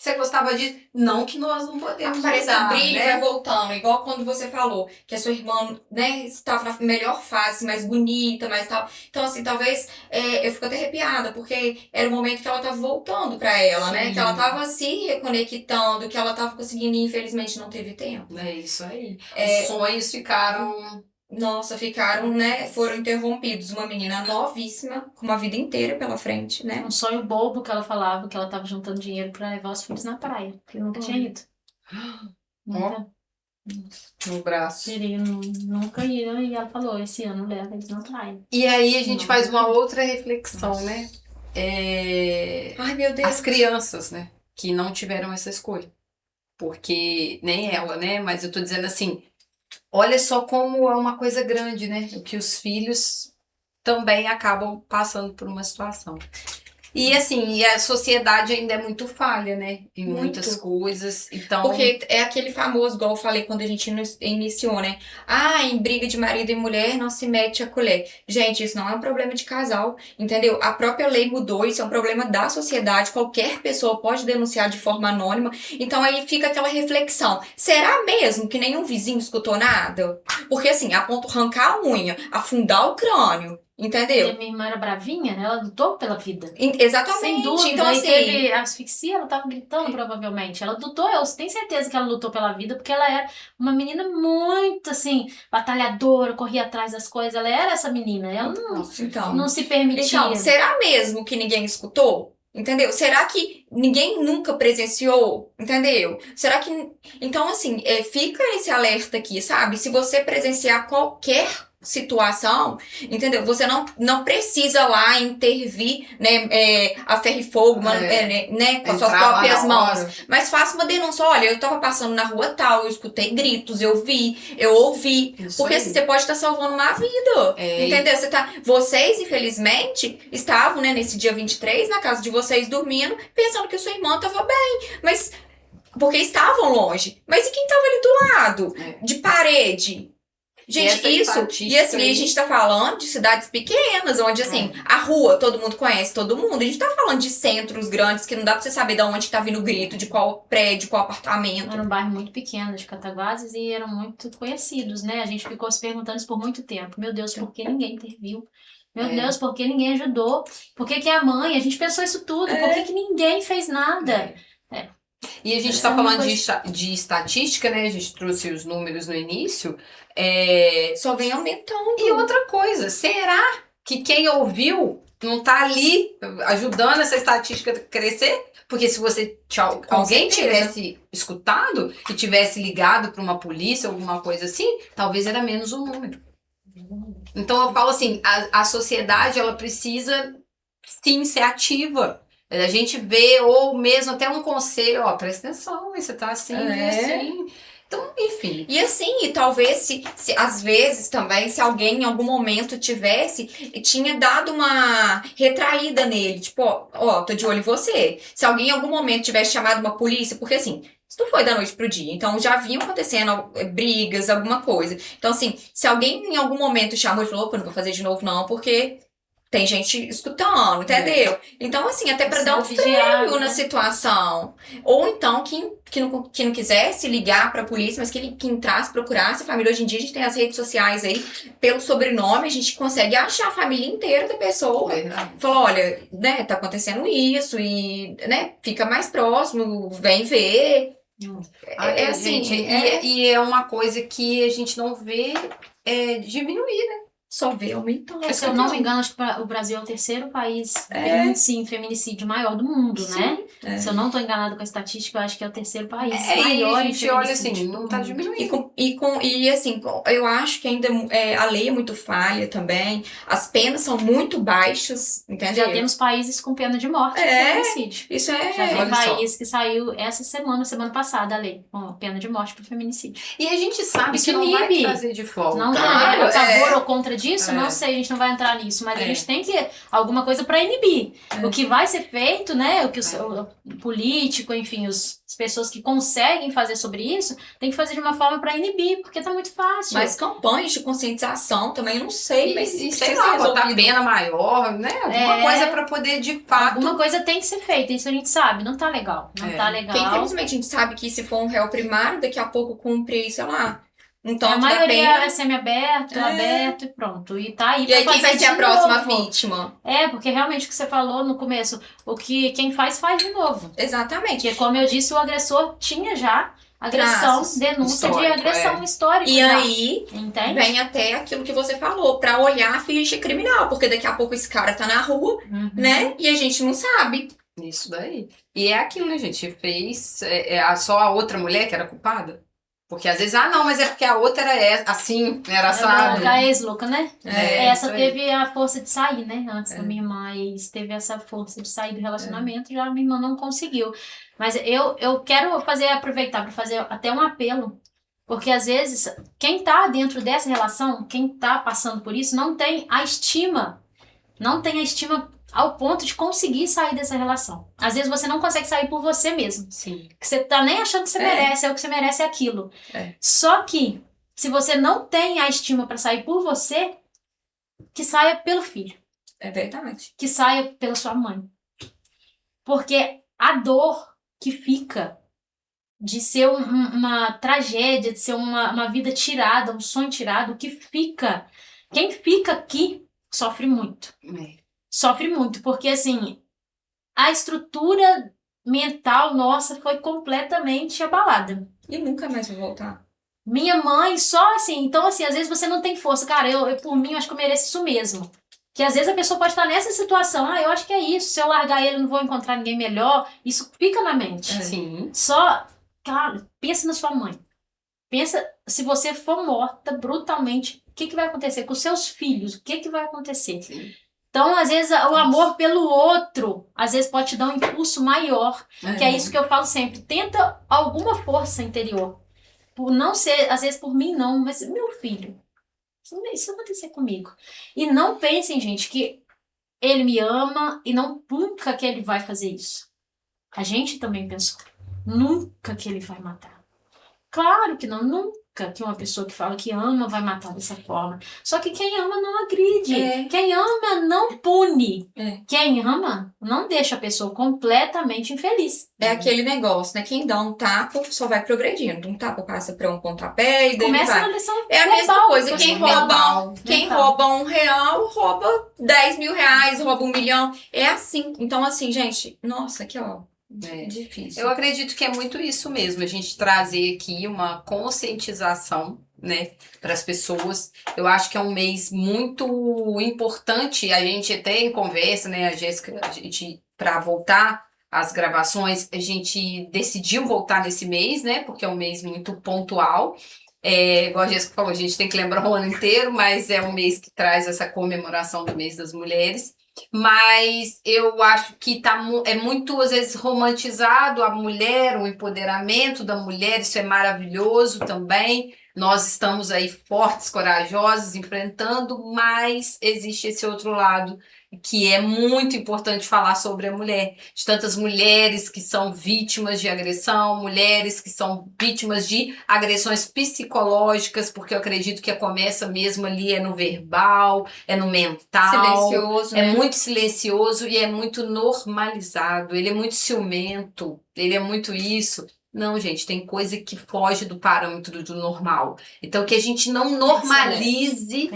Você gostava disso? Não que nós não podemos Parece que mudar, brilha e né? vai voltando. Igual quando você falou que a sua irmã, né, estava na melhor fase, mais bonita, mais tal. Então, assim, talvez eu fico até arrepiada, porque era o momento que ela estava voltando pra ela, né? Sim. Que ela estava se reconectando, que ela estava conseguindo e infelizmente não teve tempo. É isso aí. Os sonhos ficaram... Nossa, ficaram, né? Foram interrompidos. Uma menina novíssima, com uma vida inteira pela frente, né? Um sonho bobo que ela falava, que ela tava juntando dinheiro pra levar os filhos na praia. Que nunca tinha ido. Nunca. No braço. Queria, nunca ia. E ela falou, esse ano leva eles na praia. E aí a gente Não. faz uma outra reflexão, né? Ai, meu Deus. As crianças, né? Que não tiveram essa escolha. Porque nem ela, né? Mas eu tô dizendo assim, olha só como é uma coisa grande, né? Que os filhos também acabam passando por uma situação. E assim, e a sociedade ainda é muito falha, né? Em muitas Muito. coisas. Então, Porque é aquele famoso, igual eu falei quando a gente iniciou, né? Ah, em briga de marido e mulher não se mete a colher. Gente, isso não é um problema de casal, entendeu? A própria lei mudou, isso é um problema da sociedade. Qualquer pessoa pode denunciar de forma anônima. Então aí fica aquela reflexão. Será mesmo que nenhum vizinho escutou nada? Porque assim, a ponto arrancar a unha, afundar o crânio, E entendeu? a minha irmã era bravinha, né? Ela lutou pela vida. Exatamente. Sem dúvida. Então E assim, teve asfixia, ela tava gritando provavelmente. Ela lutou, eu tenho certeza que ela lutou pela vida, porque ela era uma menina muito, assim, batalhadora, corria atrás das coisas. Ela era essa menina. Ela então. não se permitia. Então, será mesmo que ninguém escutou? Entendeu? Será que ninguém nunca presenciou? Entendeu? Será que. Então, assim, fica esse alerta aqui, sabe? Se você presenciar qualquer situação, entendeu? Você não precisa lá intervir, né, a ferro e fogo, né, com as suas entrar lá próprias na mãos. hora. Mas faça uma denúncia. Olha, eu tava passando na rua tal, eu escutei gritos, eu vi, eu ouvi. Isso Porque aí. assim, você pode estar salvando uma vida. É, Entendeu? Vocês, infelizmente, estavam, né, nesse dia 23, na casa de vocês, dormindo, pensando que sua irmã tava bem. Mas. Porque estavam longe. Mas e quem tava ali do lado? É. De parede? Gente, essa isso. estatística E assim, aí- a gente tá falando de cidades pequenas, onde assim, a rua todo mundo conhece todo mundo. A gente tá falando de centros grandes que não dá pra você saber de onde tá vindo o grito, de qual prédio, qual apartamento. Era um bairro muito pequeno de Cataguases e eram muito conhecidos, né? A gente ficou se perguntando isso por muito tempo. Meu Deus, por que ninguém interviu? Meu É. Deus, por que ninguém ajudou? Por que a mãe? A gente pensou isso tudo. Por que ninguém fez nada? E a gente Essa está é uma falando de estatística, né? A gente trouxe os números no início. Só vem aumentando. E outra coisa, será que quem ouviu não tá ali ajudando essa estatística a crescer? Porque se você alguém certeza. tivesse escutado e tivesse ligado para uma polícia, alguma coisa assim, talvez era menos um número. Então eu falo assim, a sociedade ela precisa sim ser ativa. A gente vê, ou mesmo até um conselho, ó, presta atenção, você tá assim, assim. Então, enfim. E assim, e talvez se às vezes também, se alguém em algum momento tinha dado uma retraída nele, tipo, ó, tô de olho em você. Se alguém em algum momento tivesse chamado uma polícia, porque assim, isso não foi da noite pro dia, então já vinham acontecendo brigas, alguma coisa. Então assim, se alguém em algum momento chamou e falou, opa, não vou fazer de novo não, porque tem gente escutando, entendeu? Então, assim, até pra dar um freio na situação. Ou então, que não quisesse ligar pra polícia, mas que entrasse, procurasse a família. Hoje em dia, a gente tem as redes sociais aí, pelo sobrenome, a gente consegue achar a família inteira da pessoa. Fala, olha, né, tá acontecendo isso, e, né, fica mais próximo, vem ver. Assim, gente, e é uma coisa que a gente não vê diminuir, né? Só vê aumentando. Se eu não me engano, acho que o Brasil é o terceiro país índice em feminicídio maior do mundo, né? Se eu não tô enganado com a estatística, eu acho que é o terceiro país maior e a em gente olha feminicídio. assim, não tá diminuindo. E assim, eu acho que ainda a lei é muito falha também. As penas são muito baixas, entendeu? Já temos países com pena de morte por feminicídio. Isso Já tem olha país que saiu essa semana passada, a lei, com pena de morte por feminicídio. E a gente sabe Isso que não vai inibe. trazer de volta. Não Claro, é a favor ou contra de disso, não sei, a gente não vai entrar nisso, mas a gente tem que alguma coisa para inibir. O que vai ser feito, né? O que o político, enfim, as pessoas que conseguem fazer sobre isso, tem que fazer de uma forma para inibir, porque tá muito fácil. Mas campanhas de conscientização também, eu não sei, mas sei lá, botar pena maior, né? Alguma coisa para poder, de fato... Alguma coisa tem que ser feita, isso a gente sabe, não tá legal. Não tá legal. Porque, infelizmente, a gente sabe que se for um réu primário, daqui a pouco cumpre, sei lá, um tanto a maioria da pena. é semi-aberto, aberto e pronto. E tá aí E aí, quem vai ser a próxima vítima? Porque realmente o que você falou no começo, quem faz de novo. Exatamente. Porque, como eu disse, o agressor tinha já agressão, denúncia de agressão histórica. E já. aí, entende? vem até aquilo que você falou, pra olhar a ficha criminal, porque daqui a pouco esse cara tá na rua, né? E a gente não sabe. Isso daí. E é aquilo, né, gente? Fez só a outra mulher que era culpada? Porque às vezes, não, mas é porque a outra era assim, era assado. A ex-louca, né? Essa isso teve a força de sair, né? Antes da minha irmã, teve essa força de sair do relacionamento, já a minha irmã não conseguiu. Mas eu quero aproveitar para fazer até um apelo, porque às vezes, quem tá dentro dessa relação, quem tá passando por isso, não tem a estima ao ponto de conseguir sair dessa relação. Às vezes você não consegue sair por você mesmo. Sim. Que você tá nem achando que você merece, o que você merece é aquilo. Só que, se você não tem a estima pra sair por você, que saia pelo filho. É verdade. Que saia pela sua mãe. Porque a dor que fica de ser uma tragédia, de ser uma vida tirada, um sonho tirado, quem fica aqui sofre muito. Sofre muito, porque assim, a estrutura mental nossa foi completamente abalada. E nunca mais vai voltar. Minha mãe só assim, então assim, às vezes você não tem força. Cara, eu por mim, eu acho que eu mereço isso mesmo. Que às vezes a pessoa pode estar nessa situação, eu acho que é isso, se eu largar ele, eu não vou encontrar ninguém melhor. Isso fica na mente. Sim. Só, cara, pensa na sua mãe. Pensa, se você for morta brutalmente, o que vai acontecer com os seus filhos? O que vai acontecer? Sim. Então, às vezes, o amor pelo outro, às vezes pode te dar um impulso maior. Que é isso que eu falo sempre. Tenta alguma força interior. Por não ser, às vezes por mim não, mas meu filho. Isso vai acontecer comigo. E não pensem, gente, que ele me ama e nunca que ele vai fazer isso. A gente também pensou. Nunca que ele vai matar. Claro que não, nunca que uma pessoa que fala que ama vai matar dessa forma. Só que quem ama não agride. Quem ama não pune. Quem ama não deixa a pessoa completamente infeliz. É aquele negócio, né? Quem dá um tapa só vai progredindo. Um tapa passa pra um pontapé e daí começa vai. Na lição É a mesma coisa. Quem rouba mental. R$1, rouba 10 mil reais, rouba 1 milhão. É assim. Então, assim, gente, nossa, aqui, ó. É difícil. Eu acredito que é muito isso mesmo, a gente trazer aqui uma conscientização, né, para as pessoas. Eu acho que é um mês muito importante, a gente até em conversa, né, a Jéssica, para voltar às gravações, a gente decidiu voltar nesse mês, né, porque é um mês muito pontual. Igual a Jéssica falou, a gente tem que lembrar o ano inteiro, mas é um mês que traz essa comemoração do mês das mulheres. Mas eu acho que é muito, às vezes, romantizado a mulher, o empoderamento da mulher, isso é maravilhoso também. Nós estamos aí fortes, corajosos, enfrentando, mas existe esse outro lado que é muito importante falar sobre a mulher. De tantas mulheres que são vítimas de agressão, mulheres que são vítimas de agressões psicológicas, porque eu acredito que começa mesmo ali no verbal, no mental. Silencioso, né? Muito silencioso e é muito normalizado. Ele é muito ciumento, ele é muito isso. Não, gente, tem coisa que foge do parâmetro do normal. Então, que a gente não normalize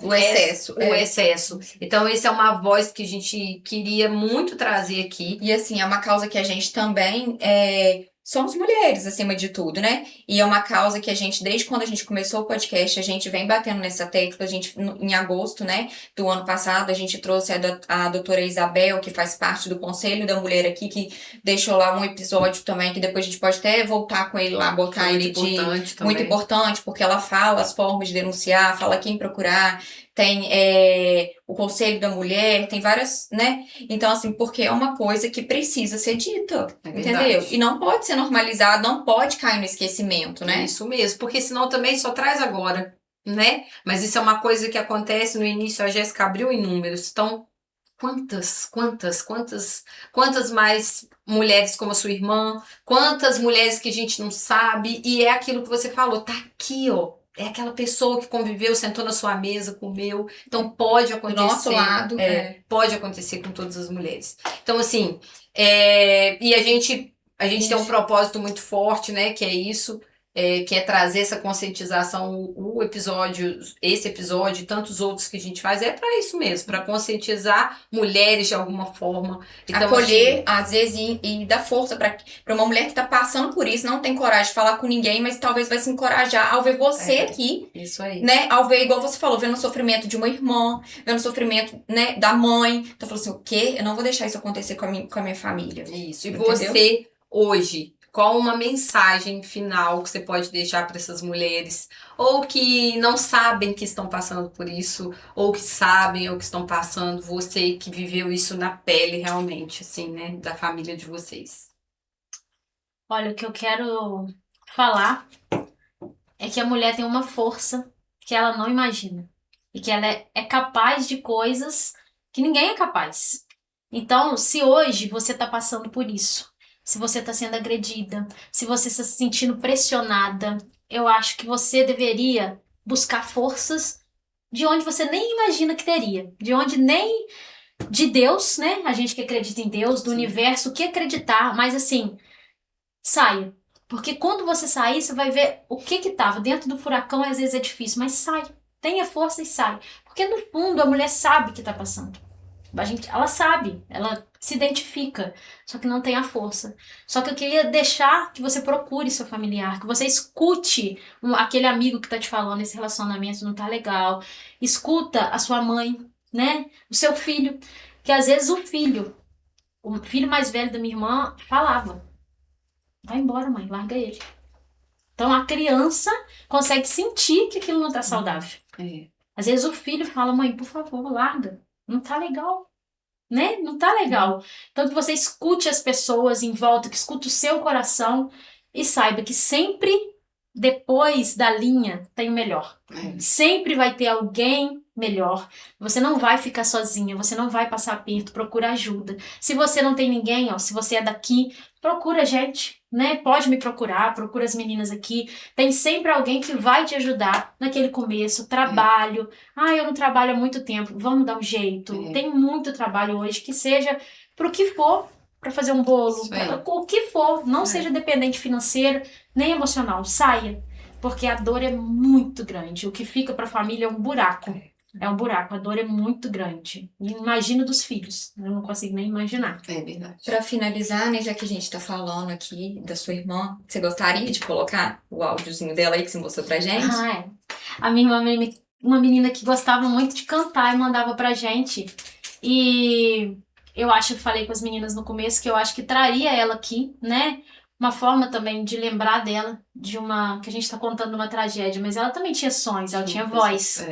o excesso. O excesso. Então, essa é uma voz que a gente queria muito trazer aqui. E, assim, é uma causa que a gente também somos mulheres, acima de tudo, né? E é uma causa que a gente, desde quando a gente começou o podcast, a gente vem batendo nessa tecla. A gente, em agosto, né, do ano passado, a gente trouxe a doutora Isabel, que faz parte do Conselho da Mulher aqui, que deixou lá um episódio também, que depois a gente pode até voltar com ele lá, botar ele de... Muito importante, porque ela fala as formas de denunciar, fala quem procurar, tem o Conselho da Mulher, tem várias, né? Então, assim, porque é uma coisa que precisa ser dita, entendeu? E não pode ser normalizado, não pode cair no esquecimento, né? Isso mesmo, porque senão também só traz agora. né? Mas isso é uma coisa que acontece no início, a Jéssica abriu em números. Então, quantas mais mulheres como a sua irmã, quantas mulheres que a gente não sabe, e é aquilo que você falou, tá aqui, ó. É aquela pessoa que conviveu, sentou na sua mesa, comeu. Então pode Do acontecer. nosso lado, Pode acontecer com todas as mulheres. Então, assim, e a gente tem um propósito muito forte, né? Que é isso. Que é trazer essa conscientização, esse episódio e tantos outros que a gente faz, é para isso mesmo, para conscientizar mulheres de alguma forma. Então, acolher, às vezes, e dar força pra uma mulher que tá passando por isso, não tem coragem de falar com ninguém, mas talvez vai se encorajar ao ver você aqui, isso aí. né? Ao ver, igual você falou, vendo o sofrimento de uma irmã, vendo o sofrimento, né, da mãe. Então, falou assim, o quê? Eu não vou deixar isso acontecer com a minha família. Isso. E entendeu? você, hoje, qual uma mensagem final que você pode deixar para essas mulheres? Ou que não sabem que estão passando por isso, ou que sabem, ou que estão passando, você que viveu isso na pele realmente, assim, né? Da família de vocês. Olha, o que eu quero falar é que a mulher tem uma força que ela não imagina. E que ela é capaz de coisas que ninguém é capaz. Então, se hoje você está passando por isso, se você está sendo agredida, se você está se sentindo pressionada, eu acho que você deveria buscar forças de onde você nem imagina que teria. De onde nem... De Deus, né? A gente que acredita em Deus, do universo, o que acreditar, mas assim, saia. Porque quando você sair, você vai ver o que tava dentro do furacão, às vezes é difícil, mas sai. Tenha força e sai. Porque no fundo a mulher sabe o que tá passando. Ela sabe, ela se identifica, só que não tem a força. Só que eu queria deixar que você procure seu familiar, que você escute aquele amigo que tá te falando, esse relacionamento não tá legal. Escuta a sua mãe, né? O seu filho. Que às vezes o filho mais velho da minha irmã falava: vai embora, mãe, larga ele. Então a criança consegue sentir que aquilo não tá saudável. Às vezes o filho fala: mãe, por favor, larga. Não tá legal. Né? Não tá legal. Então que você escute as pessoas em volta, que escute o seu coração e saiba que sempre depois da linha tem o melhor. Sempre vai ter alguém melhor. Você não vai ficar sozinha, você não vai passar aperto, procura ajuda. Se você não tem ninguém, ó, se você é daqui, procura a gente, né? Pode me procurar, procura as meninas aqui. Tem sempre alguém que vai te ajudar naquele começo, trabalho. Ah, eu não trabalho há muito tempo, vamos dar um jeito. Tem muito trabalho hoje, que seja pro que for, para fazer um bolo, o que for, não seja dependente financeiro nem emocional, saia, porque a dor é muito grande. O que fica para a família é um buraco. É um buraco, a dor é muito grande. Imagino dos filhos, eu não consigo nem imaginar. É verdade. Pra finalizar, né, já que a gente tá falando aqui da sua irmã, você gostaria de colocar o áudiozinho dela aí que você mostrou pra gente? Ah, é. A minha irmã, uma menina que gostava muito de cantar e mandava pra gente. E eu acho, eu falei com as meninas no começo que eu acho que traria ela aqui, né? Uma forma também de lembrar dela, que a gente tá contando uma tragédia, mas ela também tinha sonhos, ela tinha voz.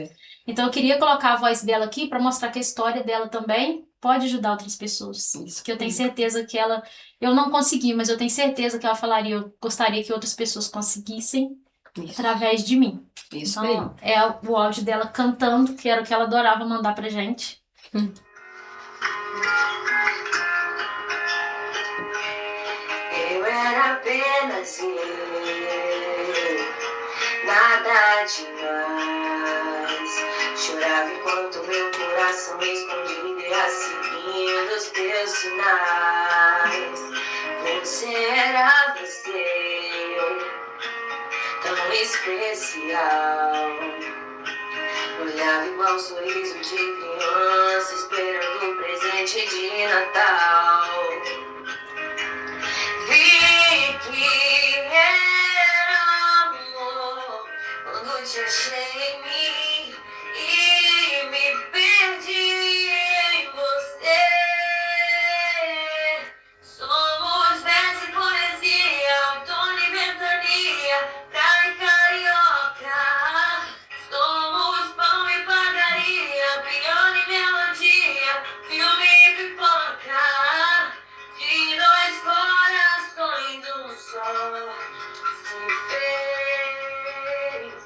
Então eu queria colocar a voz dela aqui para mostrar que a história dela também pode ajudar outras pessoas. Isso. Que eu tenho certeza que eu não consegui, mas eu tenho certeza que ela falaria, eu gostaria que outras pessoas conseguissem através de mim. Isso então, é o áudio dela cantando, que era o que ela adorava mandar pra gente. Eu era apenas eu, nada demais. Chorava enquanto meu coração escondido ia seguindo os teus sinais. Você era você, tão especial. Olhava igual um sorriso de criança, esperando um presente de Natal. Vi que era amor quando te achei em mim e me perdi em você. Somos verso e poesia, outono e ventania, praia e carioca. Somos pão e padaria, piano e melodia, filme e pipoca. De dois corações, um só se fez.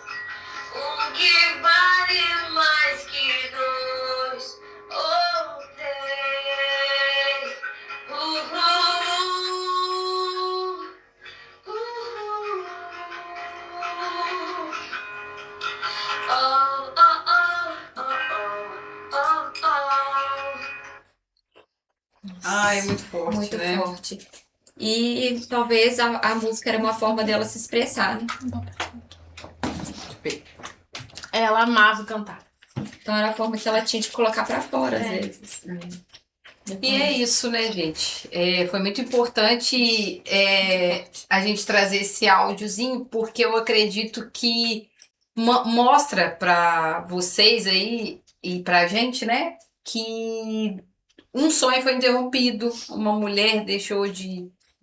Ai, é muito forte, muito né? forte. E talvez a música era uma forma dela se expressar, né? Ela amava cantar. Então era a forma que ela tinha de colocar pra fora, às É. vezes. E é isso, né, gente? Foi muito importante a gente trazer esse áudiozinho, porque eu acredito que mostra pra vocês aí e pra gente, né, que um sonho foi interrompido, uma mulher deixou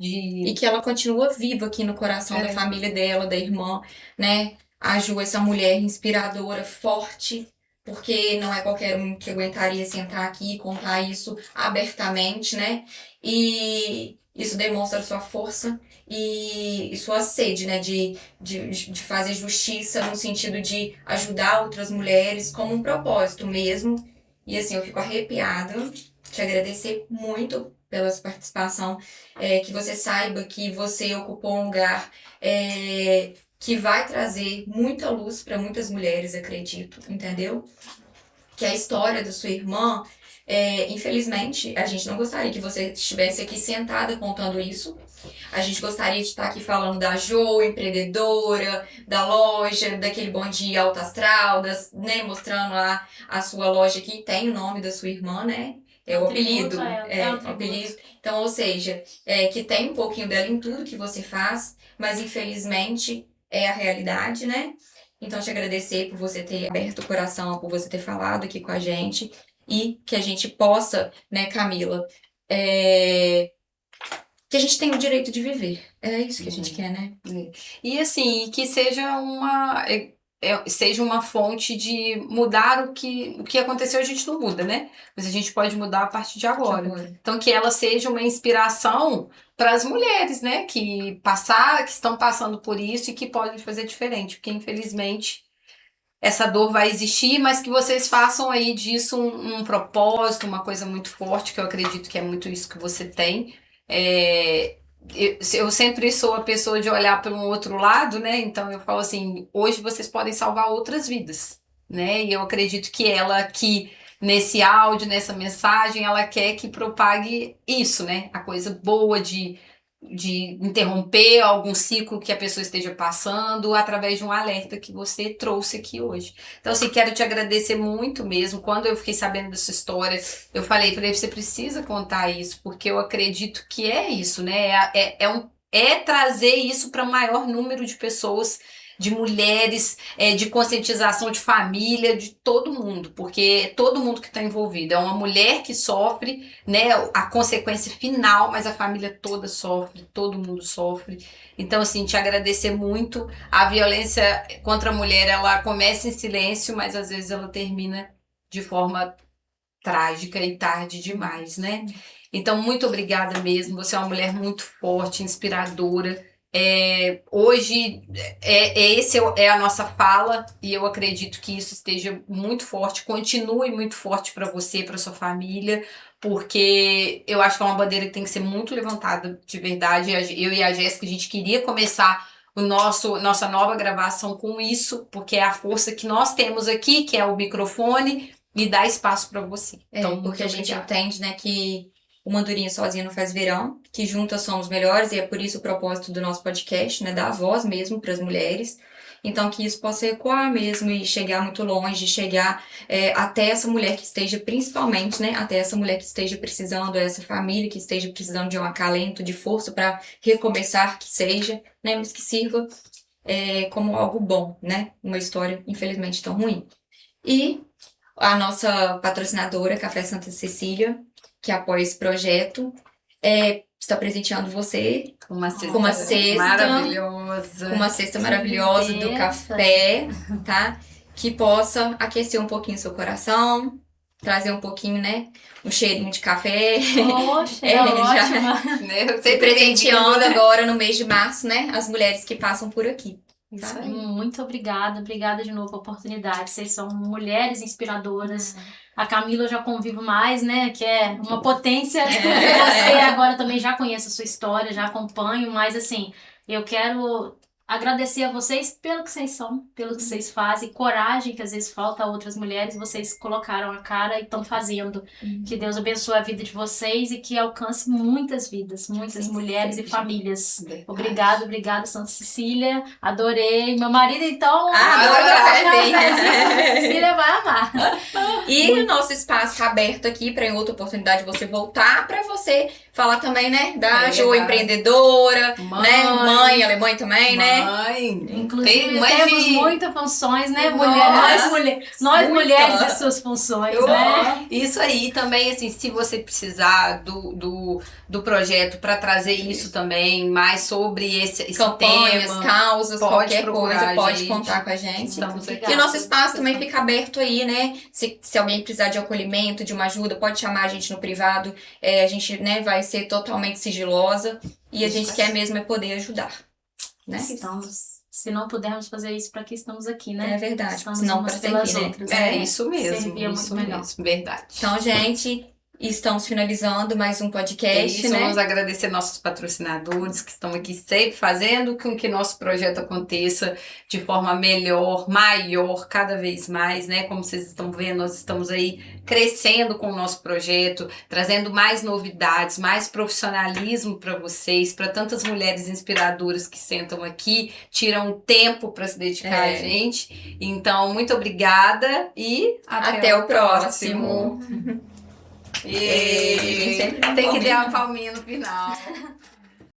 E que ela continua viva aqui no coração da família dela, da irmã, né? A Ju, essa mulher inspiradora, forte, porque não é qualquer um que aguentaria sentar aqui e contar isso abertamente, né? E isso demonstra sua força e sua sede, né? De fazer justiça no sentido de ajudar outras mulheres como um propósito mesmo. E assim, eu fico arrepiada, te agradecer muito pela sua participação, que você saiba que você ocupou um lugar que vai trazer muita luz para muitas mulheres, acredito, entendeu? Que a história da sua irmã, infelizmente, a gente não gostaria que você estivesse aqui sentada contando isso. A gente gostaria de estar aqui falando da Jo, empreendedora, da loja, daquele bom dia alto astral, né, mostrando lá a sua loja que tem o nome da sua irmã, né? É o apelido. Tributo a ela, É um o tributo. apelido. Então, ou seja, que tem um pouquinho dela em tudo que você faz, mas infelizmente é a realidade, né? Então, te agradecer por você ter aberto o coração, por você ter falado aqui com a gente e que a gente possa, né, Camila, que a gente tenha o direito de viver. É isso que a gente quer, né? E assim, que seja seja uma fonte de mudar o que aconteceu, a gente não muda, né? Mas a gente pode mudar a partir de agora. Então, que ela seja uma inspiração para as mulheres, né? Que estão passando por isso e que podem fazer diferente. Porque, infelizmente, essa dor vai existir, mas que vocês façam aí disso um propósito, uma coisa muito forte, que eu acredito que é muito isso que você tem. Eu sempre sou a pessoa de olhar para um outro lado, né? Então eu falo assim, hoje vocês podem salvar outras vidas, né? E eu acredito que ela aqui, nesse áudio, nessa mensagem, ela quer que propague isso, né? A coisa boa de interromper algum ciclo que a pessoa esteja passando através de um alerta que você trouxe aqui hoje. Então, assim, quero te agradecer muito mesmo. Quando eu fiquei sabendo dessa história, eu falei, você precisa contar isso, porque eu acredito que é isso, né? É trazer isso para o maior número de pessoas, de mulheres, de conscientização de família, de todo mundo, porque todo mundo que está envolvido. É uma mulher que sofre, né, a consequência final, mas a família toda sofre, todo mundo sofre. Então, assim, te agradecer muito. A violência contra a mulher, ela começa em silêncio, mas às vezes ela termina de forma trágica e tarde demais, né? Então, muito obrigada mesmo. Você é uma mulher muito forte, inspiradora. Hoje, esse é a nossa fala e eu acredito que isso esteja muito forte, continue muito forte para você, para sua família, porque eu acho que é uma bandeira que tem que ser muito levantada de verdade. Eu e a Jéssica, a gente queria começar nossa nova gravação com isso, porque é a força que nós temos aqui, que é o microfone, e dar espaço para você. Então, Porque a gente obrigada. entende, né, que uma andorinha sozinha não faz verão, que juntas somos melhores, e é por isso o propósito do nosso podcast, né, dar voz mesmo para as mulheres. Então, que isso possa ecoar mesmo e chegar muito longe, chegar até essa mulher que esteja, principalmente, né, até essa mulher que esteja precisando, essa família que esteja precisando de um acalento, de força para recomeçar, que seja, né, mas que sirva como algo bom, né, uma história, infelizmente, tão ruim. E a nossa patrocinadora, Café Santa Cecília, que apoia esse projeto, está presenteando você Com uma cesta maravilhosa. com uma cesta maravilhosa do café, tá? Que possa aquecer um pouquinho seu coração, trazer um pouquinho, né? Um cheirinho de café. Poxa, já ótima. Né? se presenteando agora no mês de março, né? As mulheres que passam por aqui. Isso aí. Muito obrigada de novo pela oportunidade. Vocês são mulheres inspiradoras. A Camila eu já convivo mais, né? Que é uma potência. Você agora também já conhece a sua história, já acompanho, mas assim, eu quero agradecer a vocês pelo que vocês são, pelo que vocês fazem, coragem que às vezes falta a outras mulheres, vocês colocaram a cara e estão fazendo. Que Deus abençoe a vida de vocês e que alcance muitas vidas, muitas Sim, mulheres sim, e famílias. Verdade. Obrigada, Santa Cecília. Adorei. Meu marido, então, Adoro cafezinho. Santa Cecília vai amar. E o nosso espaço tá aberto aqui para em outra oportunidade você voltar, para você falar também, né, da É Jo verdade. empreendedora, né, mãe, ela é mãe também, né? Mãe. Inclusive, Mãe temos de- muitas funções, né? Nossa, Nós muita. mulheres e suas funções, né? Isso aí também, assim, se você precisar do projeto para trazer isso também, mais sobre esse Campanhas, tema, causas, pode qualquer procurar coisa, a pode gente. contar com a gente. Estamos aqui. E o nosso espaço também fica aberto aí, né? Se alguém precisar de acolhimento, de uma ajuda, pode chamar a gente no privado. A gente, né, vai ser totalmente sigilosa. E a Isso gente aí. quer mesmo é poder ajudar. Né? Se não pudermos fazer isso, para que estamos aqui, né? É verdade. Estamos Senão umas para pelas servir, né? outras. É isso mesmo. Servia muito Isso melhor. mesmo, verdade. Então, gente, estamos finalizando mais um É podcast, isso, né? vamos agradecer nossos patrocinadores que estão aqui sempre fazendo com que nosso projeto aconteça de forma melhor, maior, cada vez mais, né? Como vocês estão vendo, nós estamos aí crescendo com o nosso projeto, trazendo mais novidades, mais profissionalismo para vocês, para tantas mulheres inspiradoras que sentam aqui, tiram um tempo para se dedicar a gente. Então, muito obrigada e Até o próximo. E Sempre tem que dar uma palminha no final.